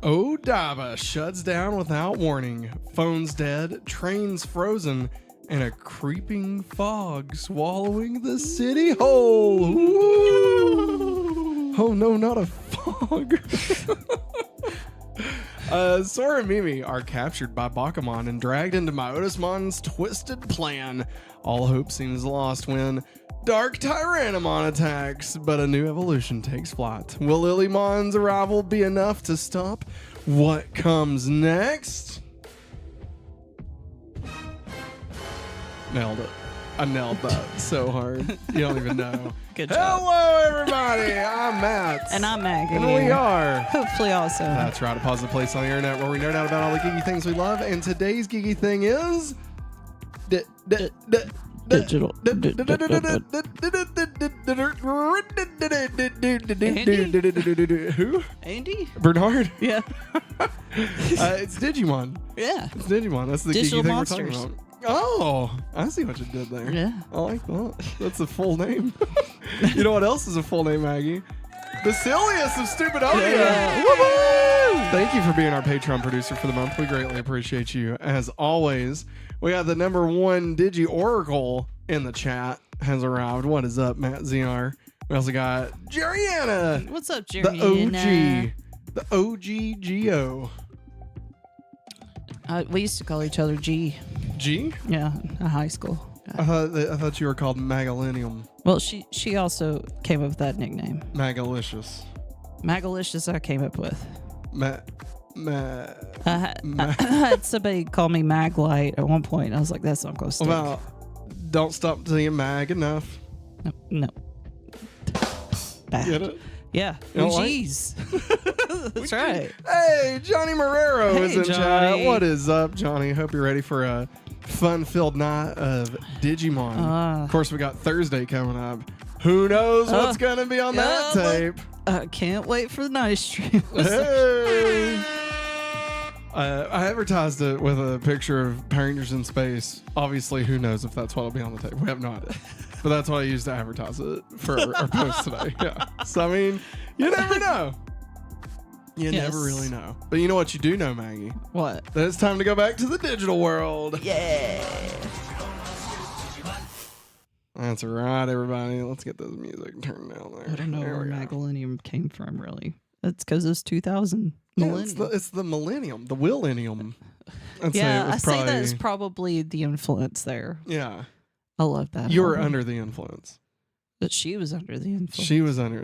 Odaiba shuts down without warning. Phone's dead, trains frozen, and a creeping fog swallowing the city whole. Ooh. Oh no, not a fog. Sora and Mimi are captured by Bakumon and dragged into Myotismon's twisted plan. All hope seems lost when DarkTyrannomon attacks, but a new evolution takes flight. Will Lillymon's arrival be enough to stop what comes next? Nailed it. I nailed that so hard. You don't even know. Good job. Hello, everybody. I'm Matt. And I'm Maggie. And we are. Hopefully also. That's right. A positive place on the internet where we nerd out about all the geeky things we love. And today's geeky thing is... Digital. Who? Andy? Bernard? Yeah. It's Digimon. Yeah. It's Digimon. That's the Digital geeky thing monsters. we're talking about. Oh, I see what you did there. Yeah. I like that. That's a full name. You know what else is a full name, Maggie? Basilius of Stupidonia. Yeah. Woo-hoo! Thank you for being our Patreon producer for the month. We greatly appreciate you. As always, we got the #1 Digi Oracle in the chat has arrived. What is up, Matt ZR? We also got Jeriana. What's up, The Jerry? OG. The OG Geo. We used to call each other G. G? Yeah, in high school. I thought you were called Magalinium. Well, she also came up with that nickname. Magalicious. Magalicious I came up with. I I had somebody call me Maglite at one point. I was like, that's not going to stick. Well, don't stop till you mag enough. No. Bad. Get it? Yeah. You don't like- G's. That's right. Hey, Johnny Marrero is Hey, in Johnny. chat. What is up, Johnny? Hope you're ready for a fun-filled night of Digimon. Of course, we got Thursday coming up. Who knows what's going to be on that tape? I can't wait for the night stream. Hey. I advertised it with a picture of Power Rangers in space. Obviously, who knows if that's what will be on the tape. We have no idea. But that's what I used to advertise it for our post today. Yeah. So, I mean, you never know. You never really know. But you know what you do know, Maggie? What? That it's time to go back to the digital world. Yeah. That's right, everybody. Let's get this music turned down there. I don't know There where we go. Magalinium came from, really. It's because it's 2000. Yeah, Millennium. it's the millennium, the Willennium. I'd say it Yeah, was I probably, say that is probably the influence there. Yeah. I love that. You were album. under the influence. But she was under the influence. She was under.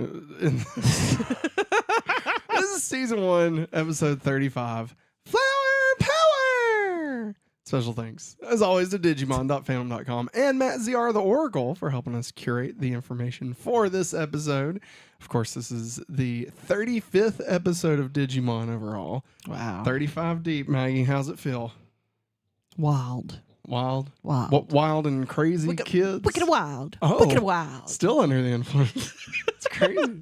This is season 1, episode 35. Flower Power! Special thanks, as always, to Digimon.fandom.com and Matt ZR the Oracle for helping us curate the information for this episode. Of course, this is the 35th episode of Digimon overall. Wow. 35 deep, Maggie. How's it feel? Wild. Wild? Wild. What wild and crazy kids? Wicked wild. Oh. Wicked wild. Still under the influence. It's crazy.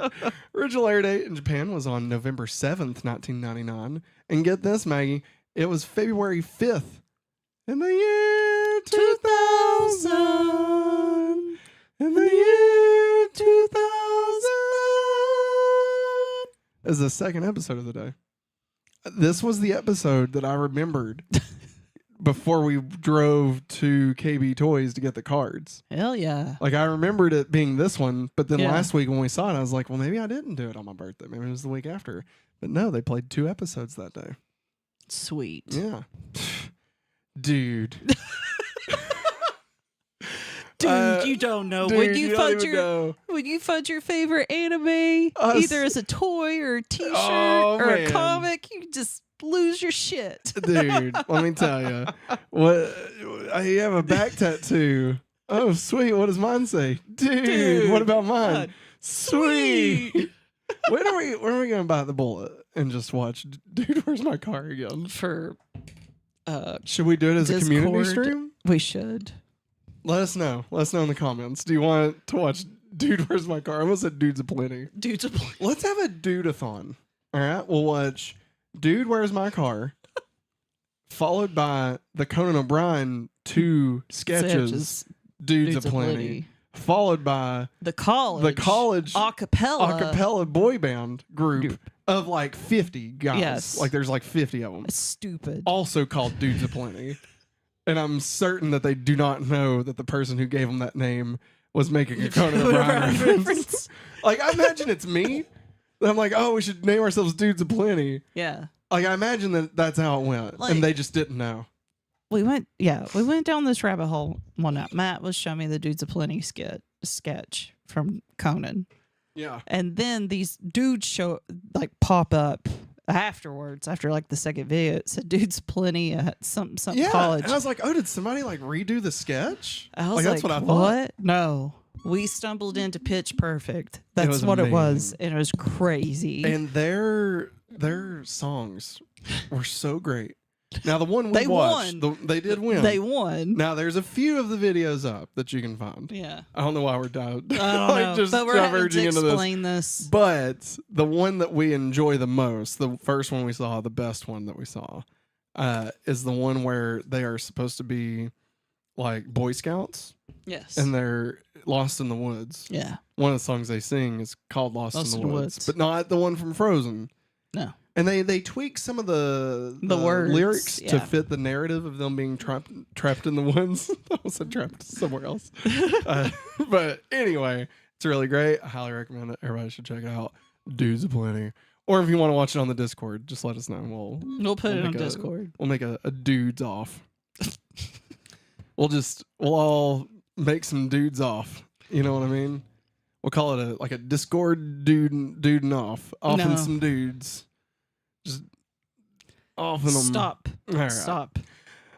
Original air date in Japan was on November 7th, 1999. And get this, Maggie, it was February 5th in the year 2000. In the year 2000. Is the second episode of the day. This was the episode that I remembered before we drove to KB Toys to get the cards. Hell yeah. Like, I remembered it being this one, but then Yeah. last week when we saw it, I was like, well, maybe I didn't do it on my birthday. Maybe it was the week after. But no, they played 2 episodes that day. Sweet. Yeah. Dude. Dude, you don't know. Dude, when you don't fudge even know. when you fudge your favorite anime, either as a toy or a t-shirt Oh, or a man. comic, you just lose your shit. Dude, let me tell you. What I have a back tattoo. Oh, sweet. What does mine say? Dude, what about mine? God. Sweet. when are we going to buy the bullet and just watch Dude, Where's My Car again? For Should we do it as a community Discord. stream? We should. Let us know. Let us know in the comments. Do you want to watch Dude, Where's My Car? I almost said Dudes Aplenty. Dudes a play. Let's have a dude-a-thon. All right? We'll watch Dude, Where's My Car? Followed by the Conan O'Brien 2 sketches. Dudes Aplenty. Followed by The college acapella boy boy band group of like 50 guys. Yes. Like there's like 50 of them. It's stupid. Also called Dudes Aplenty. And I'm certain that they do not know that the person who gave them that name was making a Conan O'Brien reference. Like, I imagine it's me. I'm like, oh, we should name ourselves Dudes Aplenty. Yeah. Like, I imagine that that's how it went. Like, and they just didn't know. We went down this rabbit hole one night. Matt was showing me the Dudes Aplenty sketch from Conan. Yeah. And then these dudes pop up afterwards, after like the second video. It said Dudes Plenty at some college. And I was like, oh, did somebody like redo the sketch? I was that's like, what I thought. what? No. We stumbled into Pitch Perfect. That's what amazing. it was. And it was crazy. And their songs were so great. Now, the one we They watched, won. they did win. They won. Now, there's a few of the videos up that you can find. Yeah. I don't know why we're down. I don't know. Just but we're having to diverging into explain this. But the one that we enjoy the most, the first one we saw, the best one that we saw, is the one where they are supposed to be like Boy Scouts. Yes. And they're lost in the woods. Yeah. One of the songs they sing is called Lost in the Woods. But not the one from Frozen. No. And they tweak some of the words, lyrics to yeah. fit the narrative of them being trapped in the woods. I almost said trapped somewhere else. But anyway, it's really great. I highly recommend it. Everybody should check it out. Dudes Aplenty. Or if you want to watch it on the Discord, just let us know. We'll put it on Discord. We'll make a dudes off. We'll all make some dudes off. You know what I mean? We'll call it a Discord duding off. Offing some dudes. Just offing them. Stop. Right. Stop.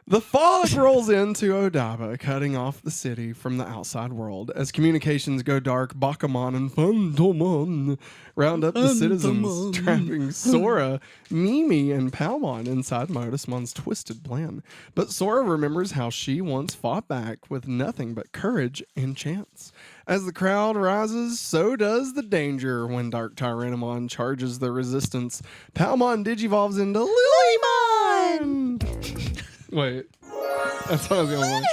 The fog rolls into Odaiba, cutting off the city from the outside world. As communications go dark, Bakamon and Phantomon round up the citizens, trapping Sora, Mimi, and Palmon inside Myotismon's twisted plan. But Sora remembers how she once fought back with nothing but courage and chance. As the crowd rises, so does the danger when DarkTyrannomon charges the resistance. Palmon digivolves into Lillymon! Wait, that's not the only one.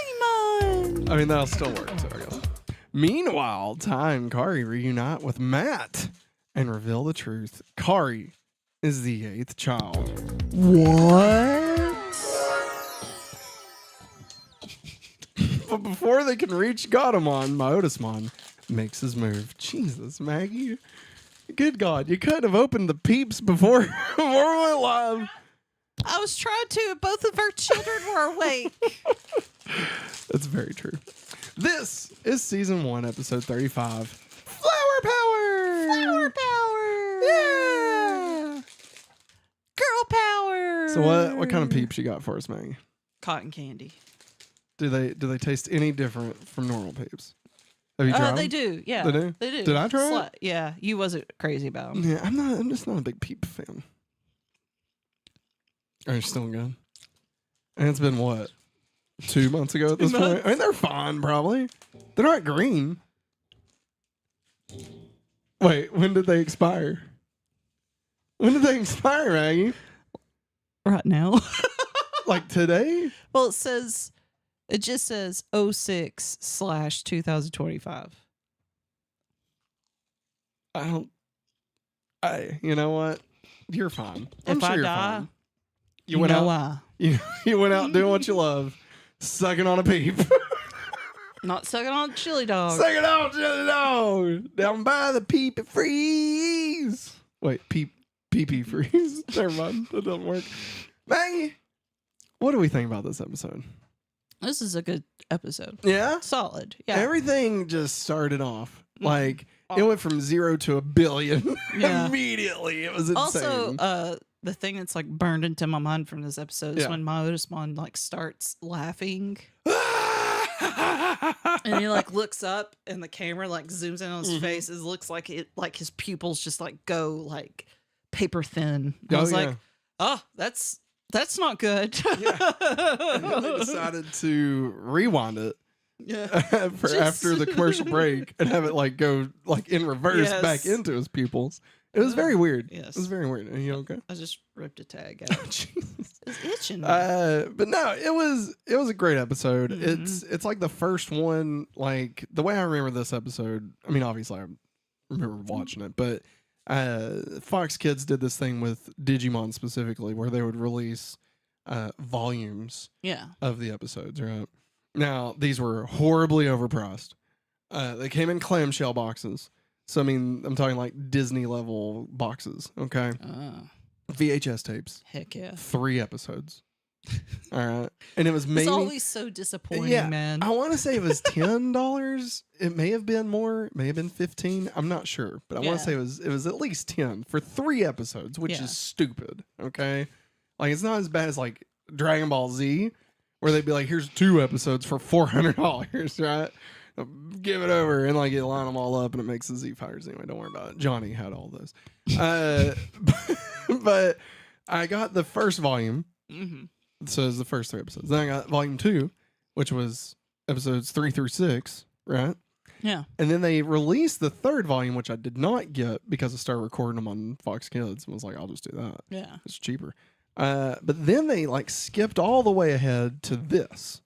I mean, that'll still work, so I guess. Meanwhile, Tai and Kari reunite with Matt and reveal the truth. Kari is the 8th child. What? But before they can reach Godamon, Myotismon makes his move. Jesus, Maggie. Good God, you couldn't have opened the peeps before we went live. I was trying to. Both of our children were awake. That's very true. This is season 1, episode 35. Flower power! Flower power! Yeah! Girl power! So what kind of peeps you got for us, Maggie? Cotton candy. Do they taste any different from normal peeps? Have you tried They them? do. Yeah. They do? They do. Did I try it? Yeah. You wasn't crazy about them. Yeah, I'm just not a big peep fan. Are you still good? And it's been what? 2 months ago at this point? I mean, they're fine, probably. They're not green. Wait, when did they expire? When did they expire, Maggie? Right now. Like today? Well, it just says 06/2025. You know what? You're fine. I'm If sure I you're die, fine. you went out. why. You went out doing what you love, sucking on a peep. Not sucking on chili dog. Sucking on chili dog. Down by the peep freeze. Wait, pee freeze. Never mind. That doesn't work. Maggie, what do we think about this episode? This is a good episode. Yeah? Solid. Yeah. Everything just started off. Like, it went from 0 to 1 billion Yeah. immediately. It was insane. Also, the thing that's like burned into my mind from this episode is Yeah. when Myotismon like starts laughing and he like looks up and the camera like zooms in on his face. It looks like his pupils just like go like paper thin. I was like, oh, that's not good. Yeah. And then they decided to rewind it. Yeah. After the commercial break and have it like go like in reverse back into his pupils. It was very weird. Yes. It was very weird. Are you okay? I just ripped a tag out. Jesus. It's itching. But no, it was a great episode. It's like the first one, like the way I remember this episode. I mean, obviously I remember watching it, but Fox Kids did this thing with Digimon specifically where they would release volumes of the episodes, right? Now, these were horribly overpriced. They came in clamshell boxes. So, I mean, I'm talking like Disney level boxes, okay? VHS tapes. Heck yeah. 3 episodes. All right. And it was maybe... It's always so disappointing, man. I want to say it was $10. It may have been more. It may have been 15. I'm not sure. But I want to say it was at least 10 for 3 episodes, which is stupid, okay? Like, it's not as bad as, like, Dragon Ball Z, where they'd be like, here's 2 episodes for $400, right? Give it over, and like you line them all up, and it makes the Z Fighters anyway. Don't worry about it. Johnny had all those, but I got the first volume, so it was the first 3 episodes. Then I got volume 2, which was episodes 3 through 6, right? Yeah. And then they released the 3rd volume, which I did not get because I started recording them on Fox Kids, and was like, I'll just do that. Yeah, it's cheaper. But then they like skipped all the way ahead to this,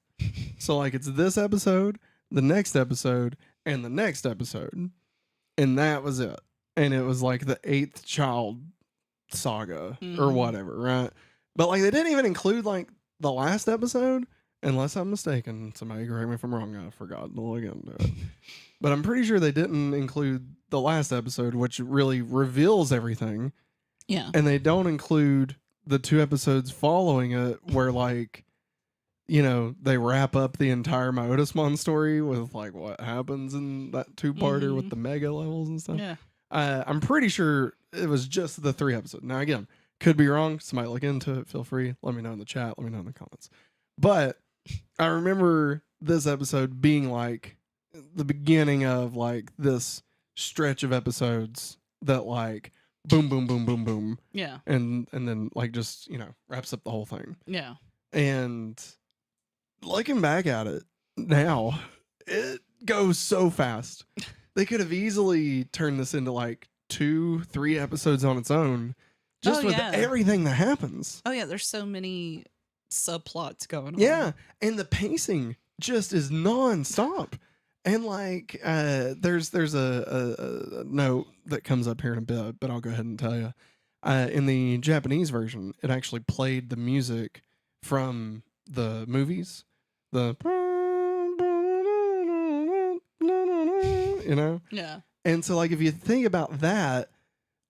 so like it's this episode, the next episode, and the next episode, and that was it. And it was like the 8th child saga or whatever, right? But like they didn't even include like the last episode, unless I'm mistaken. Somebody correct me if I'm wrong. I forgot to look into it. But I'm pretty sure they didn't include the last episode, which really reveals everything. Yeah. And they don't include the 2 episodes following it where like, you know, they wrap up the entire Myotismon story with like what happens in that 2-parter with the mega levels and stuff. Yeah. I'm pretty sure it was just the 3 episodes. Now, again, could be wrong. Somebody look into it. Feel free. Let me know in the chat. Let me know in the comments. But I remember this episode being like the beginning of like this stretch of episodes that like boom, boom, boom, boom, boom. Yeah. And then like just, you know, wraps up the whole thing. Yeah. And looking back at it now, it goes so fast. They could have easily turned this into like 2-3 episodes on its own, just with everything that happens. Oh yeah, there's so many subplots going on. Yeah, and the pacing just is nonstop. And like, there's a note that comes up here in a bit, but I'll go ahead and tell you. In the Japanese version, it actually played the music from the movies. The you know? Yeah. And so like if you think about that,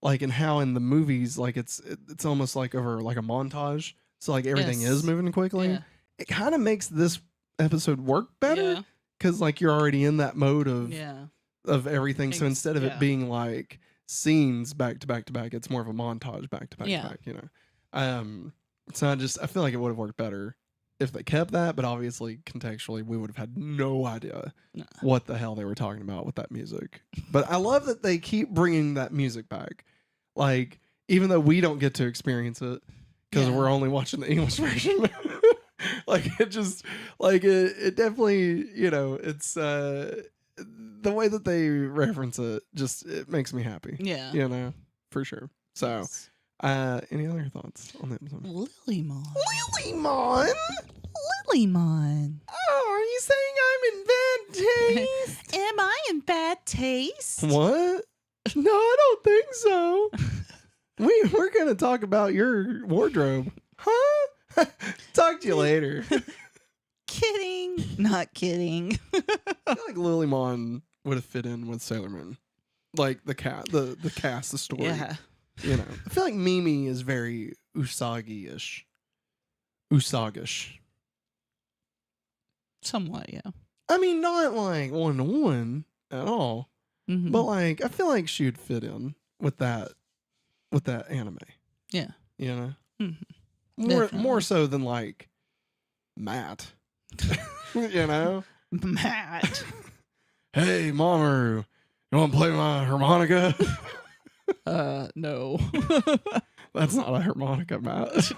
like and how in the movies, like it's almost like over like a montage. So like everything is moving quickly. Yeah. It kind of makes this episode work better because like you're already in that mode of everything. So instead of it being like scenes back to back to back, it's more of a montage back to back to back, you know? So I feel like it would have worked better if they kept that, but obviously contextually we would have had no idea what the hell they were talking about with that music. But I love that they keep bringing that music back. Like, even though we don't get to experience it because we're only watching the English version. Like, it just, like, it definitely, you know, it's, the way that they reference it, just, it makes me happy. Yeah. You know, for sure. So, any other thoughts on the episode? Lillymon. Lillymon? Lillymon. Oh, are you saying I'm in bad taste? Am I in bad taste? What? No, I don't think so. We're going to talk about your wardrobe. Huh? Talk to you later. Kidding. Not kidding. I feel like Lillymon would have fit in with Sailor Moon. Like the cast, the story. Yeah. You know, I feel like Mimi is very Usagi-ish. Usagish. Somewhat, yeah. I mean, not like 1-to-1 at all. Mm-hmm. But like, I feel like she would fit in with that anime. Yeah. You know? Mm-hmm. More so than like Matt. You know? Matt. Hey, Mamoru, you want to play my harmonica? No. That's not a harmonica, Matt.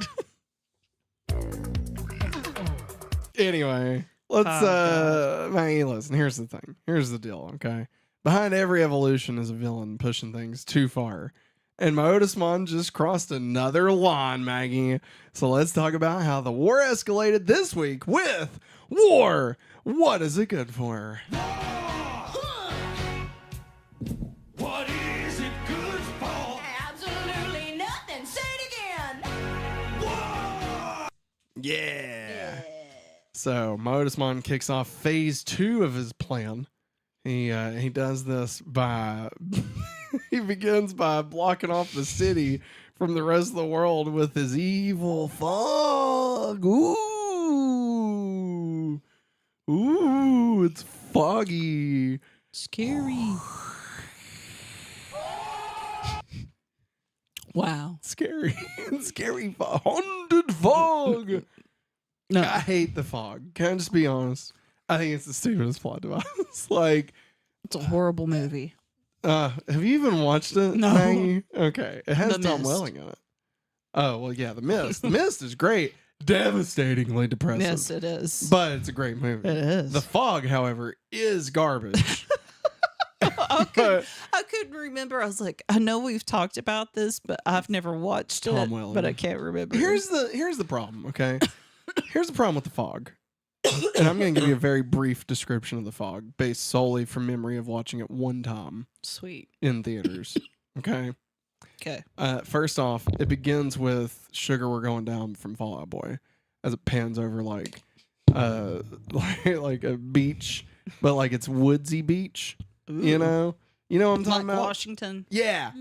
Anyway, let's Maggie, listen, here's the thing. Here's the deal, okay? Behind every evolution is a villain pushing things too far. And Myotismon just crossed another line, Maggie. So let's talk about how the war escalated this week with War. What is it good for? What is it good for? Yeah. So Myotismon kicks off phase 2 of his plan. He does this by he begins by blocking off the city from the rest of the world with his evil fog. Ooh, it's foggy, Scary. Wow. scary, scary fog. Haunted fog. No. I hate the fog. Can I just be honest? I think it's the stupidest plot device. Like, It's a horrible movie. have you even watched it? No. Maggie? Okay. It has The Tom Mist. Welling in it. Oh, well, yeah, The Mist. The Mist is great. Devastatingly depressive. Yes, it is. But it's a great movie. It is. The Fog, however, is garbage. I couldn't remember. I was like, I know we've talked about this, but I've never watched Tom it. Welling. But I can't remember. Here's the problem, okay? Here's the problem with The Fog. And I'm going to give you a very brief description of The Fog based solely from memory of watching it one time Sweet. in theaters. Okay? Okay. First off, it begins with Sugar We're Going Down from Fall Out Boy as it pans over like a beach, but like it's woodsy beach. You know what I'm talking Like about? Washington. Yeah.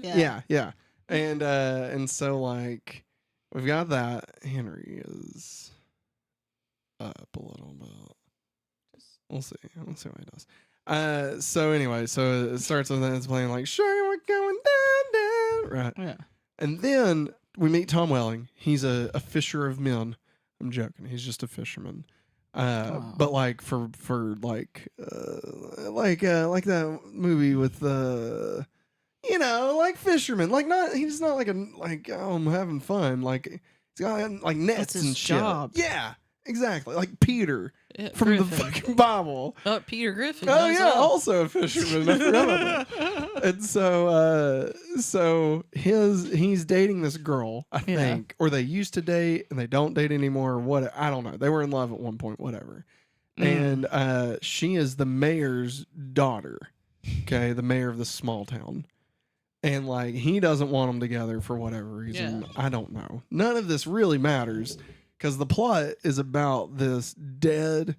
Yeah. And so like we've got that. Henry is up a little bit. We'll see what he does. So anyway, so it starts with that it's playing like Sugar We're Going Down, right? Yeah. And then we meet Tom Welling. He's a fisher of men. I'm joking. He's just a fisherman. But like for like that movie with like fishermen. Like he's not like I'm having fun. Like he's got like nets That's his and shit. job. Yeah, exactly. Like Peter from Griffin. the fucking Bible. Oh, Peter Griffin. Oh knows yeah, all. also a fisherman. I forgot about that. And so he's dating this girl, I think, or they used to date and they don't date anymore. Or what? I don't know. They were in love at one point, whatever. And she is the mayor's daughter. Okay, the mayor of this small town. And like he doesn't want them together for whatever reason. Yeah. I don't know. None of this really matters because the plot is about this dead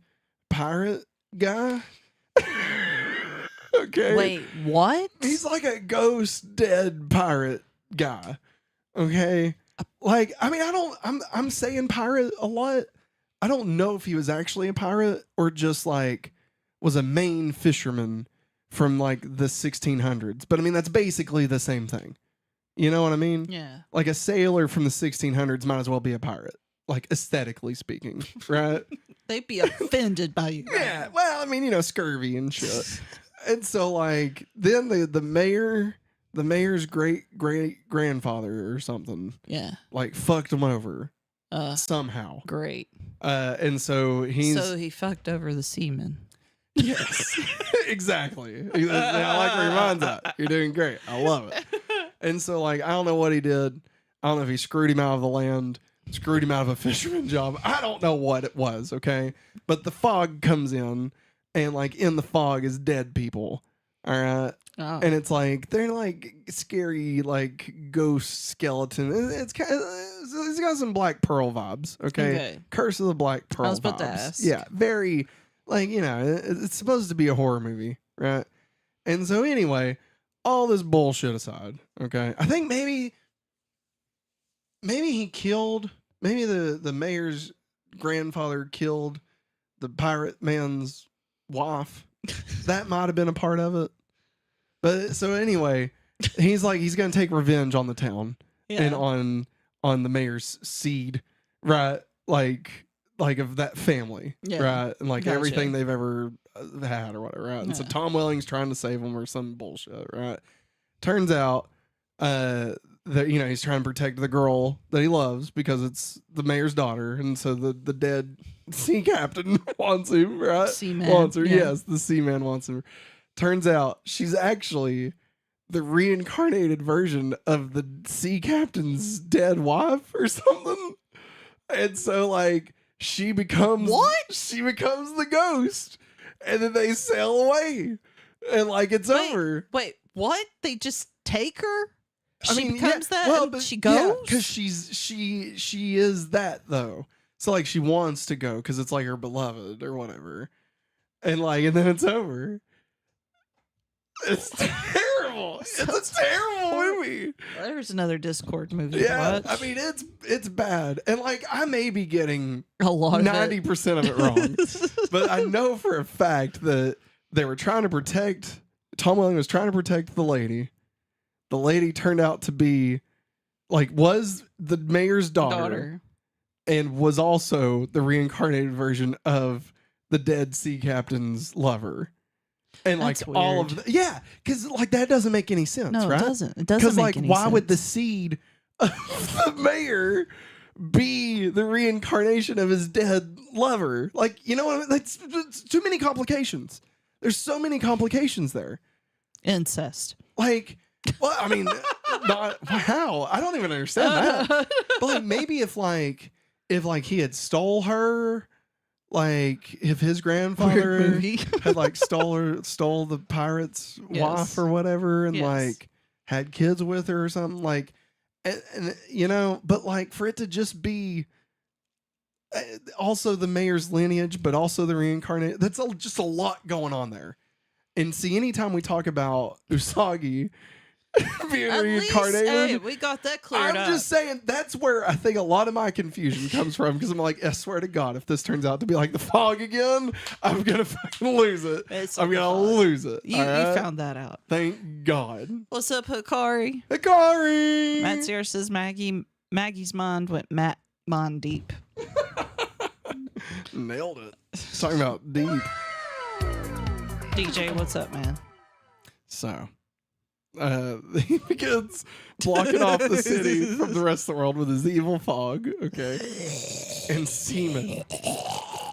pirate guy. Okay. Wait, what? He's like a ghost dead pirate guy. Okay. Like, I mean, I'm saying pirate a lot. I don't know if he was actually a pirate or just like was a Maine fisherman from like the 1600s. But I mean, that's basically the same thing. You know what I mean? Yeah. Like a sailor from the 1600s might as well be a pirate. Like aesthetically speaking, right? They'd be offended by you. Yeah. Well, I mean, scurvy and shit. And so like then the mayor's great grandfather or something Yeah. like fucked him over somehow. Great. And so he fucked over the seaman. Yes. Exactly. I like where your mind's at. You're doing great. I love it. And so like I don't know what he did. I don't know if he screwed him out of the land, screwed him out of a fisherman job. I don't know what it was, okay? But the fog comes in and like in the fog is dead people. All right. Oh. And it's like they're like scary, like ghost skeleton. It's kind of it's got some Black Pearl vibes. Okay, Curse of the Black Pearl. I was about to vibes. ask. Yeah, very like it's supposed to be a horror movie, right? And so anyway, all this bullshit aside, okay, I think maybe he killed the mayor's grandfather killed the pirate man's wife. That might have been a part of it. But so anyway, he's gonna take revenge on the town and on the mayor's seed, right? Like of that family, right? And like everything they've ever had or whatever, right? And so Tom Welling's trying to save him or some bullshit, right? Turns out that he's trying to protect the girl that he loves because it's the mayor's daughter, and so the dead sea captain wants him, right? Seaman wants her, yes, the seaman wants her. Turns out she's actually the reincarnated version of the sea captain's dead wife or something. And so like she becomes the ghost, and then they sail away, and like it's over. Wait, what? They just take her? I She mean, becomes that? Well, and but she goes? because she is that though. So like she wants to go because it's like her beloved or whatever. And then it's over. It's terrible. It's a terrible movie. There's another Discord movie. Yeah, to watch. I mean it's bad, and I may be getting a lot of 90% of it wrong, but I know for a fact that they were trying to protect. Tom Welling was trying to protect the lady. The lady turned out to be was the mayor's daughter. And was also the reincarnated version of the dead sea captain's lover. And That's all weird. of because that doesn't make any sense, No, right? it doesn't. It doesn't make any why sense. would the seed of the mayor be the reincarnation of his dead lover? You know what I mean? That's too many complications. There's so many complications there. Incest. Well, I mean, not how? I don't even understand that. But maybe if he had stole her, if his grandfather had stole the pirate's wife or whatever, and had kids with her or something, and you know, but for it to just be also the mayor's lineage, but also the reincarnate, that's just a lot going on there. And see, anytime we talk about Usagi being reincarnated, hey, we got that cleared up. I'm just saying that's where I think a lot of my confusion comes from, because I'm I swear to God, if this turns out to be like the fog again, I'm gonna fucking lose it. I'm gonna lose it. You found that out. Thank God. What's up, Hikari? Hikari! Matt Sierra says Maggie's mind went Mattmon deep. Nailed it. Talking about deep. DJ, what's up, man? So he begins blocking off the city from the rest of the world with his evil fog, okay? And semen.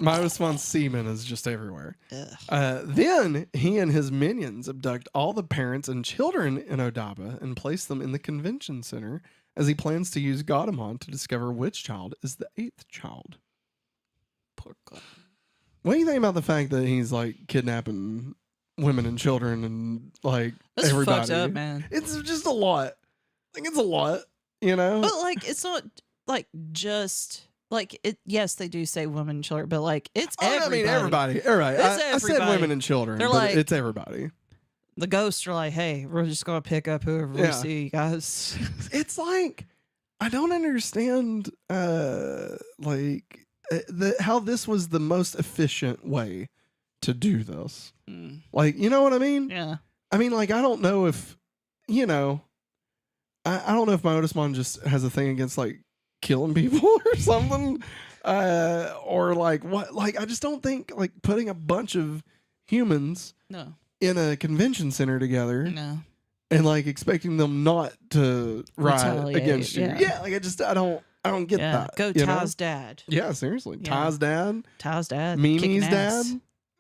Myotismon's semen is just everywhere. Then he and his minions abduct all the parents and children in Odaiba and place them in the convention center as he plans to use Godamon to discover which child is the 8th child. Poor God. What do you think about the fact that he's kidnapping women and children and That's everybody? fucked up, man. It's just a lot. It's a lot, you know? But it's not just it. Yes, they do say women and children, but it's everybody. I mean, everybody. It's I said everybody. women and children, They're but it's everybody. The ghosts are hey, we're just gonna pick up whoever we see, guys. It's I don't understand how this was the most efficient way to do this. You know what I mean? Yeah. I mean, I don't know if, you know, I don't know if Myotismon just has a thing against killing people or something, or what. I just don't think putting a bunch of humans in a convention center together and expecting them not to riot against you. Yeah, I don't get that. Go Ty's dad. Yeah, seriously. Ty's dad. Mimi's dad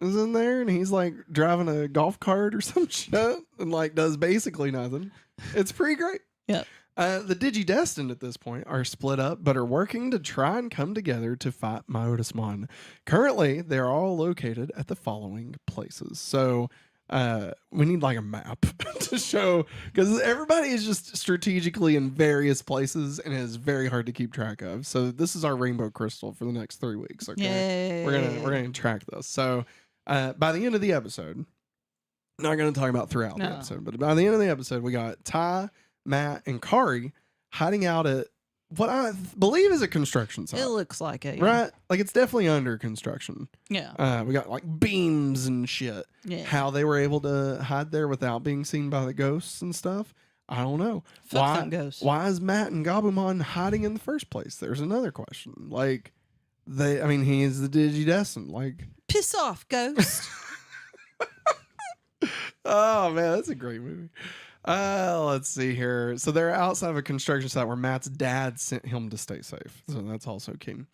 is in there, and he's driving a golf cart or some shit and does basically nothing. It's pretty great. Yep. The Digidestined at this point are split up, but are working to try and come together to fight Myotismon. Currently, they're all located at the following places. So we need a map to show, because everybody is just strategically in various places and it is very hard to keep track of. So this is our rainbow crystal for the next 3 weeks. Okay, Yay. we're gonna track this. So by the end of the episode, not gonna talk about throughout the episode, but by the end of the episode, we got Tai, Matt, and Kari hiding out at what I believe is a construction site. It looks like it, right? It's definitely under construction. Yeah. We got beams and shit. Yeah. How they were able to hide there without being seen by the ghosts and stuff, I don't know. Fuck them ghosts. Why is Matt and Gabumon hiding in the first place? There's another question. He is the Digidestined. Piss off, ghost. Oh man, that's a great movie. Let's see here. So they're outside of a construction site where Matt's dad sent him to stay safe. So that's also key.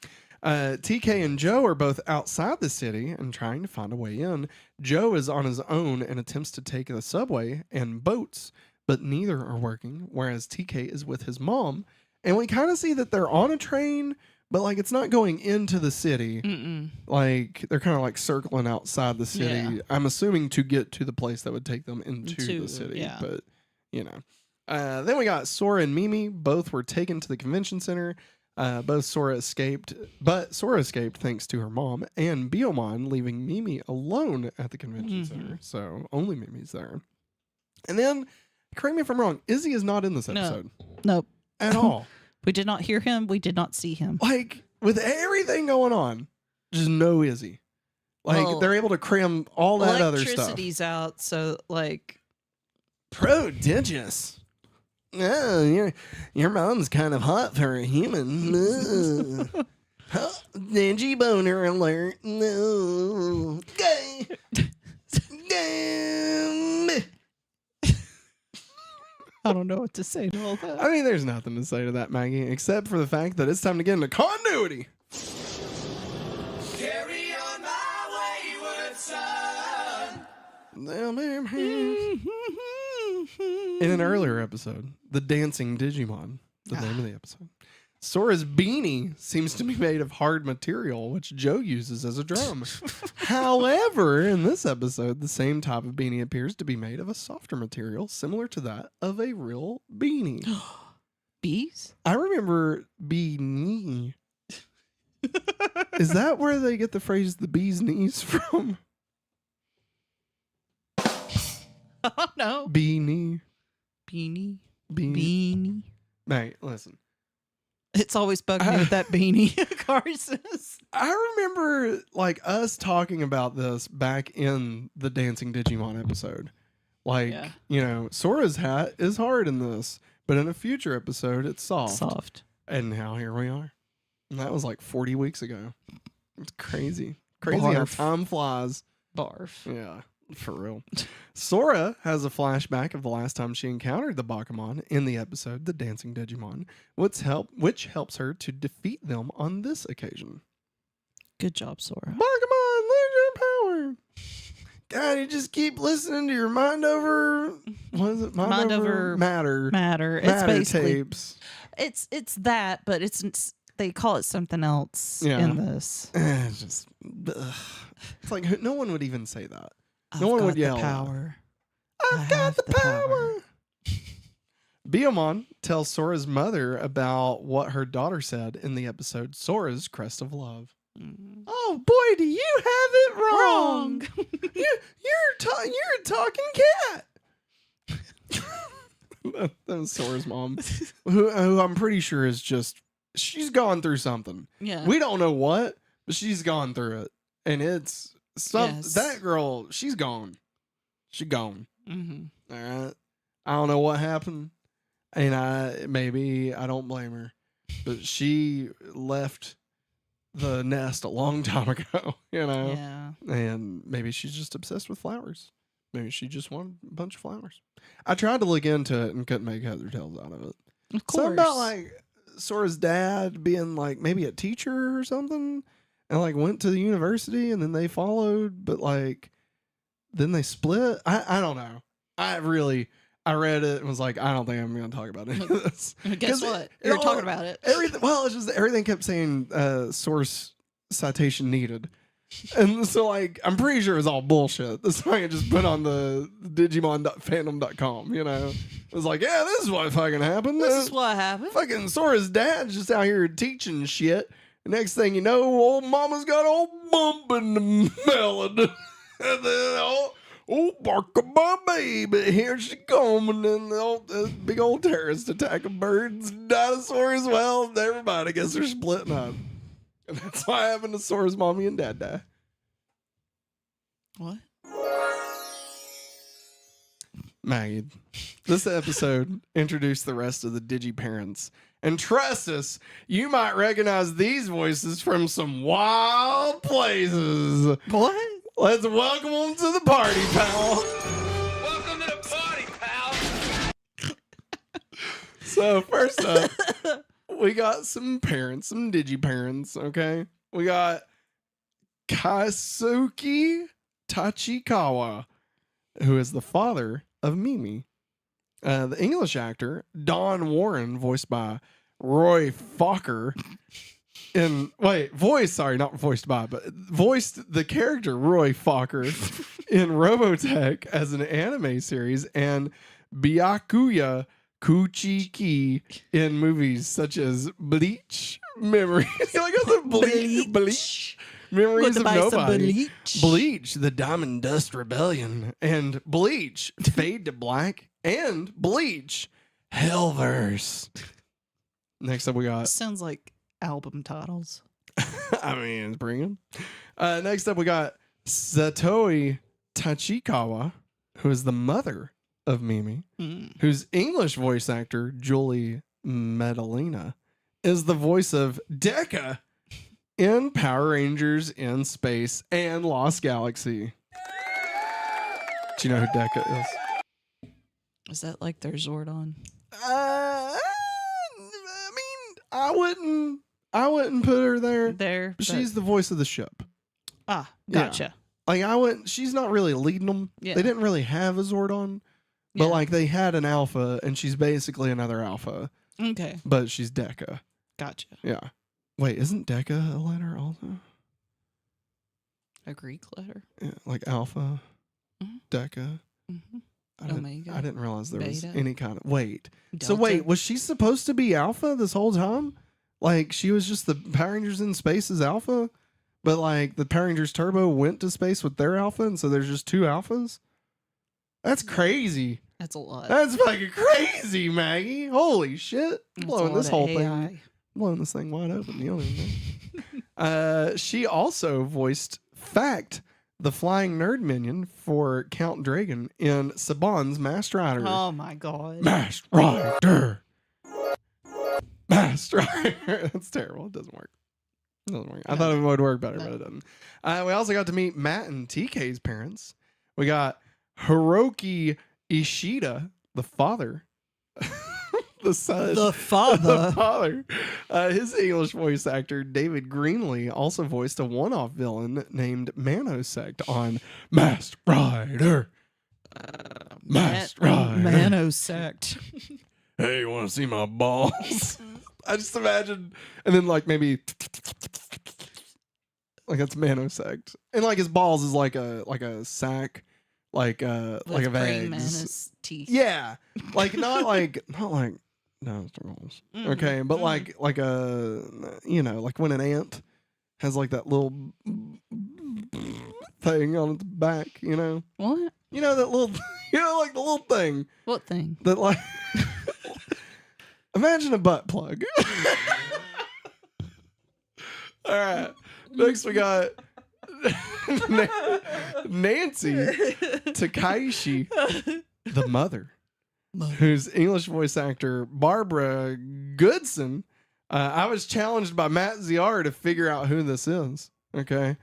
TK and Joe are both outside the city and trying to find a way in. Joe is on his own and attempts to take the subway and boats, but neither are working, whereas TK is with his mom. And we kind of see that they're on a train, but it's not going into the city. They're kind of circling outside the city. Yeah. I'm assuming to get to the place that would take them into the city. Yeah. But, you know. Then we got Sora and Mimi. Both were taken to the convention center. Both Sora escaped, but Sora escaped thanks to her mom and Biomon leaving Mimi alone at the convention center. So only Mimi's there. And then, correct me if I'm wrong, Izzy is not in this episode. Nope. At all. We did not hear him. We did not see him. Like, with everything going on, just no Izzy. Like, they're able to cram all that other stuff. Electricity's out, so, like... Prodigious. Oh, your mom's kind of hot for a human. Digi boner alert. No. Gay. I don't know what to say to all that. I mean, there's nothing to say to that, Maggie, except for the fact that it's time to get into continuity. Carry on my wayward son. In an earlier episode, the dancing Digimon, the name of the episode, Sora's beanie seems to be made of hard material, which Joe uses as a drum. However, in this episode, the same type of beanie appears to be made of a softer material, similar to that of a real beanie. Bees? I remember beanie. Is that where they get the phrase "the bee's knees" from? I don't know. Beanie. Beanie. Beanie. Mate, listen. It's always bugged me with that beanie. Kari says. I remember like us talking about this back in the Dancing Digimon episode. Like, you know, Sora's hat is hard in this, but in a future episode, it's soft. And now here we are. And that was like 40 weeks ago. It's crazy. Crazy how time flies. Barf. Yeah. For real. Sora has a flashback of the last time she encountered the Bakumon in the episode, The Dancing Digimon, which helps her to defeat them on this occasion. Good job, Sora. Bakumon, lose your power. God, you just keep listening to your mind over... What is it? Mind over matter. Matter. It's basically... tapes. It's that, but it's they call it something else in this. It's just... It's like, no one would even say that. No one would yell. I've got the power. Biomon tells Sora's mother about what her daughter said in the episode Sora's Crest of Love. Oh boy, do you have it wrong. You're a talking cat. That was Sora's mom, who I'm pretty sure is just, she's gone through something. Yeah. We don't know what, but she's gone through it. And it's that girl, she's gone. She's gone. Mm-hmm. All right. I don't know what happened. And I don't blame her. But she left the nest a long time ago, you know? Yeah. And maybe she's just obsessed with flowers. Maybe she just wanted a bunch of flowers. I tried to look into it and couldn't make heads or tails out of it. Of course. Something about like Sora's dad being like maybe a teacher or something. And like went to the university and then they followed, but like then they split. I don't know. I read it and was like, I don't think I'm going to talk about any of this. Guess what? You're talking about it. It's just everything kept saying source citation needed. And so like I'm pretty sure it was all bullshit. That's why I just put on the Digimon.fandom.com, you know. It was like, yeah, this is what fucking happened. This is what happened. Fucking Sora's dad's just out here teaching shit. Next thing you know, old mama's got old bump in the melon. And then, bark of my baby, here she come. And then the big old terrorist attack of birds, dinosaurs, well, everybody, I guess they're splitting up. And that's why happened to Sora's mommy and dad die. What? Maggie, this episode introduced the rest of the Digi parents. And trust us, you might recognize these voices from some wild places. What? Let's welcome them to the party, pal. Welcome to the party, pal. So first up, we got some parents, some Digi parents, okay? We got Kaisuke Tachikawa, who is the father of Mimi. The English actor, Don Warren, voiced by Roy Fokker. Voiced the character Roy Fokker in Robotech as an anime series, and Byakuya Kuchiki in movies such as Bleach, Memories. Like I said, Bleach. Memories of Nobody. Bleach, The Diamond Dust Rebellion, and Bleach, Fade to Black, and Bleach, Hellverse. Next up, we got. Sounds like album titles. I mean, it's bringing. Next up, we got Satoe Tachikawa, who is the mother of Mimi, whose English voice actor, Julie Medellina, is the voice of Dekka in Power Rangers in Space and Lost Galaxy. Do you know who Dekka is? Is that like their Zordon? I mean, I wouldn't put her there. She's the voice of the ship. Ah, gotcha. Yeah. Like she's not really leading them. Yeah. They didn't really have a Zordon, but like they had an alpha, and she's basically another alpha. Okay. But she's Dekka. Gotcha. Yeah. Wait, isn't Dekka a letter also? A Greek letter? Yeah, like alpha, Dekka. Mm-hmm. I didn't realize there was Beta. any kind of wait. Delta. So wait, was she supposed to be alpha this whole time? Like she was just the Power Rangers in space as alpha, but like the Power Rangers Turbo went to space with their alpha, and so there's just two alphas. That's crazy. That's a lot. That's fucking crazy, Maggie. Holy shit! That's Blowing a this lot whole of thing. AI. Blowing this thing wide open. You don't even know. She also voiced Fact, the flying nerd minion for Count Dragon in Saban's Master Rider. Oh my god. Master Rider. Master Rider. That's terrible. It doesn't work. I thought it would work better, but it doesn't. We also got to meet Matt and TK's parents. We got Hiroki Ishida, the father. The son. The father. The father. His English voice actor, David Greenlee, also voiced a one-off villain named Manosect on Masked Rider. Masked Rider. Manosect. Hey, you want to see my balls? I just imagine, and then like maybe like that's Manosect, and like his balls is like a sack, like of eggs. Teeth. Yeah, like not like no, it's balls. Okay, but like a like when an ant has like that little thing on its back, What? that little like the little thing. What thing? That like imagine a butt plug. All right. Next we got Nancy Takaishi, the mother, whose English voice actor Barbara Goodson. I was challenged by Matt ZR to figure out who this is. Okay.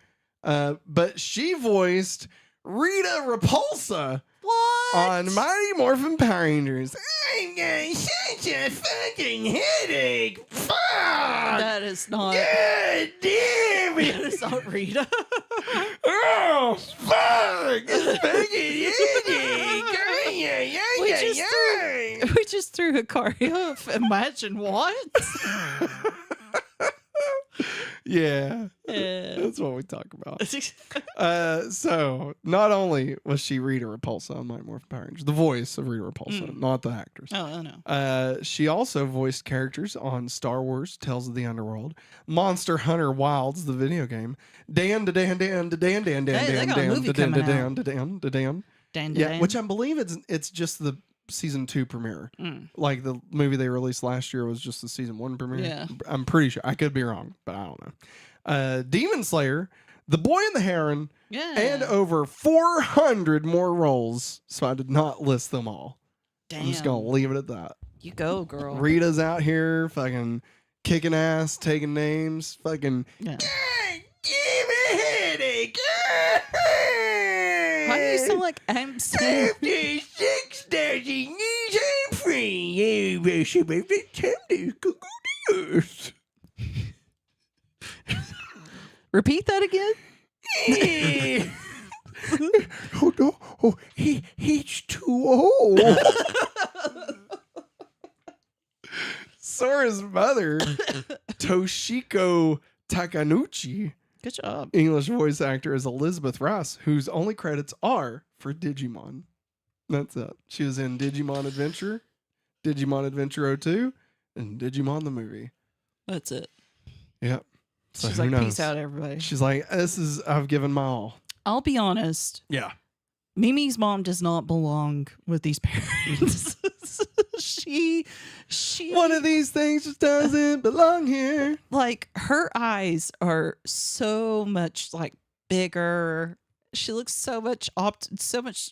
But she voiced Rita Repulsa. What? On Mighty Morphin Power Rangers. I'm getting such a fucking headache. Fuck. That is not. God damn it. That is not Rita. Oh, fuck. It's fucking headache. We just threw Hikari off. Imagine what? Yeah. That's what we talk about. So not only was she Rita Repulsa on Mighty Morphin Power Rangers, the voice of Rita Repulsa, not the actress. Oh, I know. She also voiced characters on Star Wars: Tales of the Underworld, Monster Hunter Wilds, the video game, Dan, yeah, which I believe it's just the season 2 premiere. Like the movie they released last year was just the season 1 premiere. Yeah. I'm pretty sure. I could be wrong, but I don't know. Demon Slayer, The Boy and the Heron, and over 400 more roles. So I did not list them all. Damn. I'm just gonna leave it at that. You go, girl. Rita's out here fucking kicking ass, taking names, fucking. Yeah. Give me a headache. Why do you sound like I'm saying? After 6,000 years, I'm free. It's time to go to Earth. Repeat that again. Oh no! Oh, H2O. Sora's mother, Toshiko Takanuchi. Good job. English voice actor is Elizabeth Ross, whose only credits are for Digimon. That's it. She was in Digimon Adventure, Digimon Adventure 02, and Digimon the movie. That's it. Yep. So She's who like, knows? peace out, everybody. She's like, I've given my all. I'll be honest. Yeah. Mimi's mom does not belong with these parents. she One of these things just doesn't belong here. like her eyes are so much like bigger. She looks so much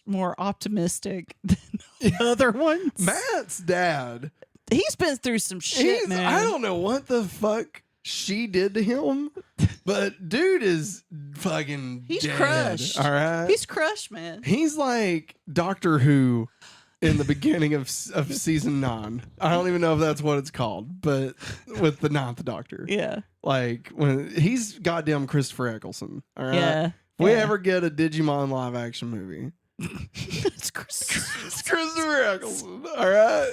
more optimistic than the other ones. Matt's dad. He's been through some shit, man. I don't know what the fuck she did to him, but dude is fucking He's dead, crushed. all right? He's crushed, man. He's like Doctor Who in the beginning of season 9. I don't even know if that's what it's called, but with the 9th Doctor. Yeah. Like when he's goddamn Christopher Eccleston. All right. Yeah. If we ever get a Digimon live action movie, It's Christopher Eccleston. All right.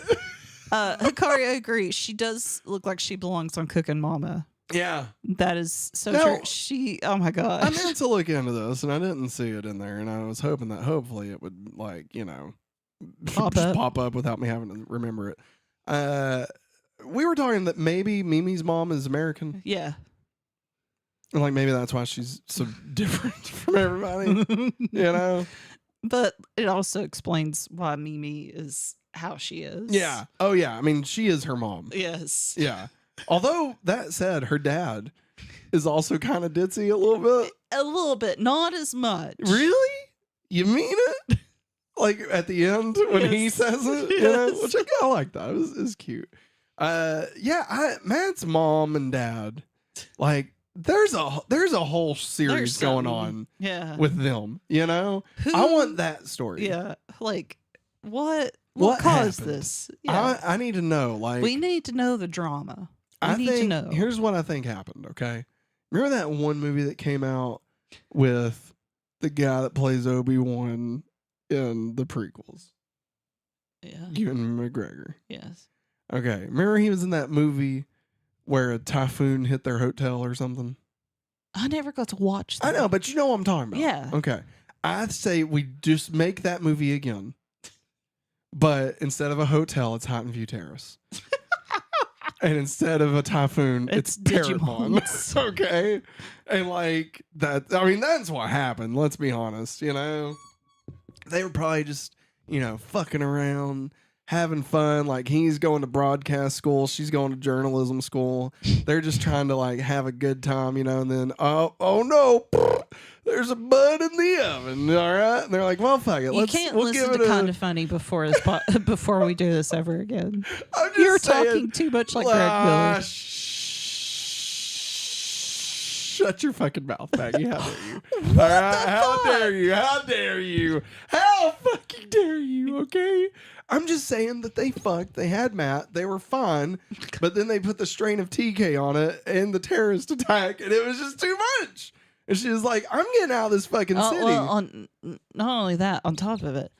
Hikari, I agree. She does look like she belongs on Cooking Mama. Yeah. That is so No. true. She, oh my gosh. I meant to look into this and I didn't see it in there, and I was hoping that hopefully it would, like, you know, Pop just up. pop up without me having to remember it. We were talking that maybe Mimi's mom is American. Yeah. And like maybe that's why she's so different from everybody. You know? But it also explains why Mimi is how she is. Yeah. Oh yeah. I mean, she is her mom. Yes. Yeah. Although that said, her dad is also kind of ditzy a little bit. A little bit, not as much. Really? You mean it? Like at the end when he Yes. says it, you know, which I kind of like that. It was cute. Yeah, Matt's mom and dad, like there's a whole series There's going something. on Yeah. with them, you know? Who- I want that story. Yeah. Like, what What caused happened? this? Yeah. I need to know. Like We need to know the drama. We I need think to know. here's what I think happened, okay? Remember that one movie that came out with the guy that plays Obi-Wan in the prequels? Yeah. Ewan McGregor. Yes. Okay. Remember he was in that movie where a typhoon hit their hotel or something? I never got to watch that. I know, but you know what I'm talking about. Yeah. Okay. I'd say we just make that movie again. But instead of a hotel, it's Hot and View Terrace. And instead of a typhoon, it's Digimon. Okay. And like that, I mean, that's what happened. Let's be honest. You know, they were probably just, you know, fucking around, having fun. Like he's going to broadcast school, she's going to journalism school. They're just trying to like have a good time, you know, and then, oh no, there's a bud in the oven. All right. And they're like, well, fuck it. You can't we'll listen give to it Kind of Funny before this before we do this ever again. I'm just You're saying, talking too much like Greg Miller. Shut your fucking mouth, Maggie. How dare you? All right, how dare you? How dare you? How fucking dare you? Okay. I'm just saying that they fucked. They had Matt. They were fine, but then they put the strain of TK on it and the terrorist attack, and it was just too much. And she was like, "I'm getting out of this fucking city." Well, not only that, on top of it,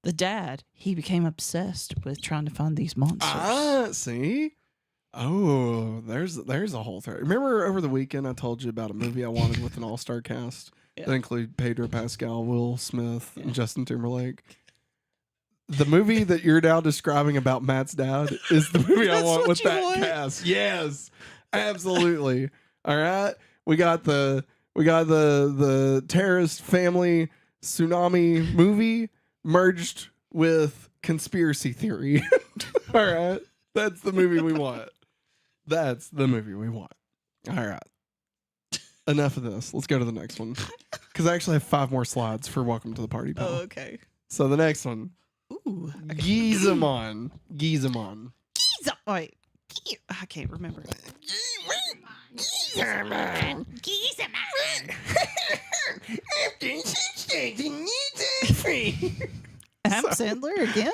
the dad, he became obsessed with trying to find these monsters. See? Oh, there's a whole thread. Remember over the weekend I told you about a movie I wanted with an all-star cast Yeah. that include Pedro Pascal, Will Smith, and Justin Timberlake? The movie that you're now describing about Matt's dad is the movie I That's want what with you that want? cast. Yes, absolutely. All right, we got the terrorist family tsunami movie merged with conspiracy theory. All right, that's the movie we want. That's the movie we want. All right. Enough of this. Let's go to the next one. Because I actually have 5 more slides for Welcome to the Party, pal. Oh, okay. So the next one. Ooh. Gizamon. Wait. I can't remember. Adam Sandler again?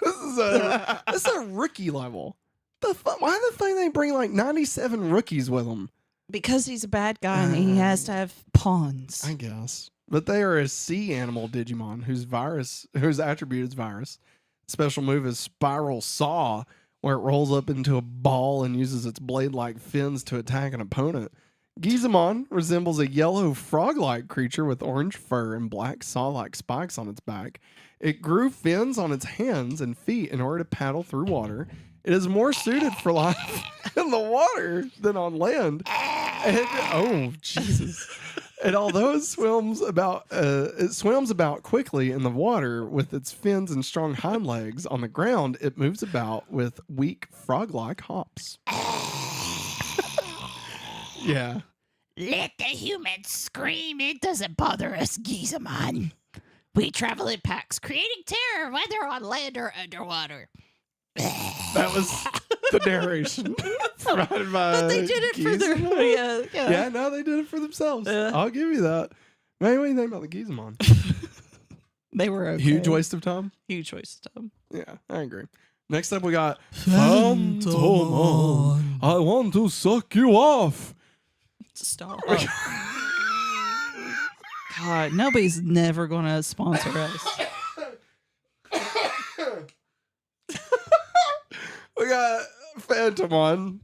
This is a rookie level. Why the fuck they bring like 97 rookies with them? Because he's a bad guy and he has to have pawns. I guess. But they are a sea animal Digimon whose attribute is virus. Special move is Spiral Saw, where it rolls up into a ball and uses its blade-like fins to attack an opponent. Gizamon resembles a yellow frog-like creature with orange fur and black saw-like spikes on its back. It grew fins on its hands and feet in order to paddle through water. It is more suited for life in the water than on land. Oh, Jesus. And although it swims about quickly in the water with its fins and strong hind legs, on the ground it moves about with weak frog-like hops. Yeah. Let the humans scream. It doesn't bother us, Gizamon. We travel in packs, creating terror whether on land or underwater. That was the narration provided by. But they did it for their Yeah, no, they did it for themselves. Yeah. I'll give you that. Man, what do you think about the Gizamon? They were okay. Huge waste of time. Huge waste of time. Yeah, I agree. Next up, we got Phantomon. I want to suck you off. Stop. God, nobody's never gonna sponsor us. We got Phantomon,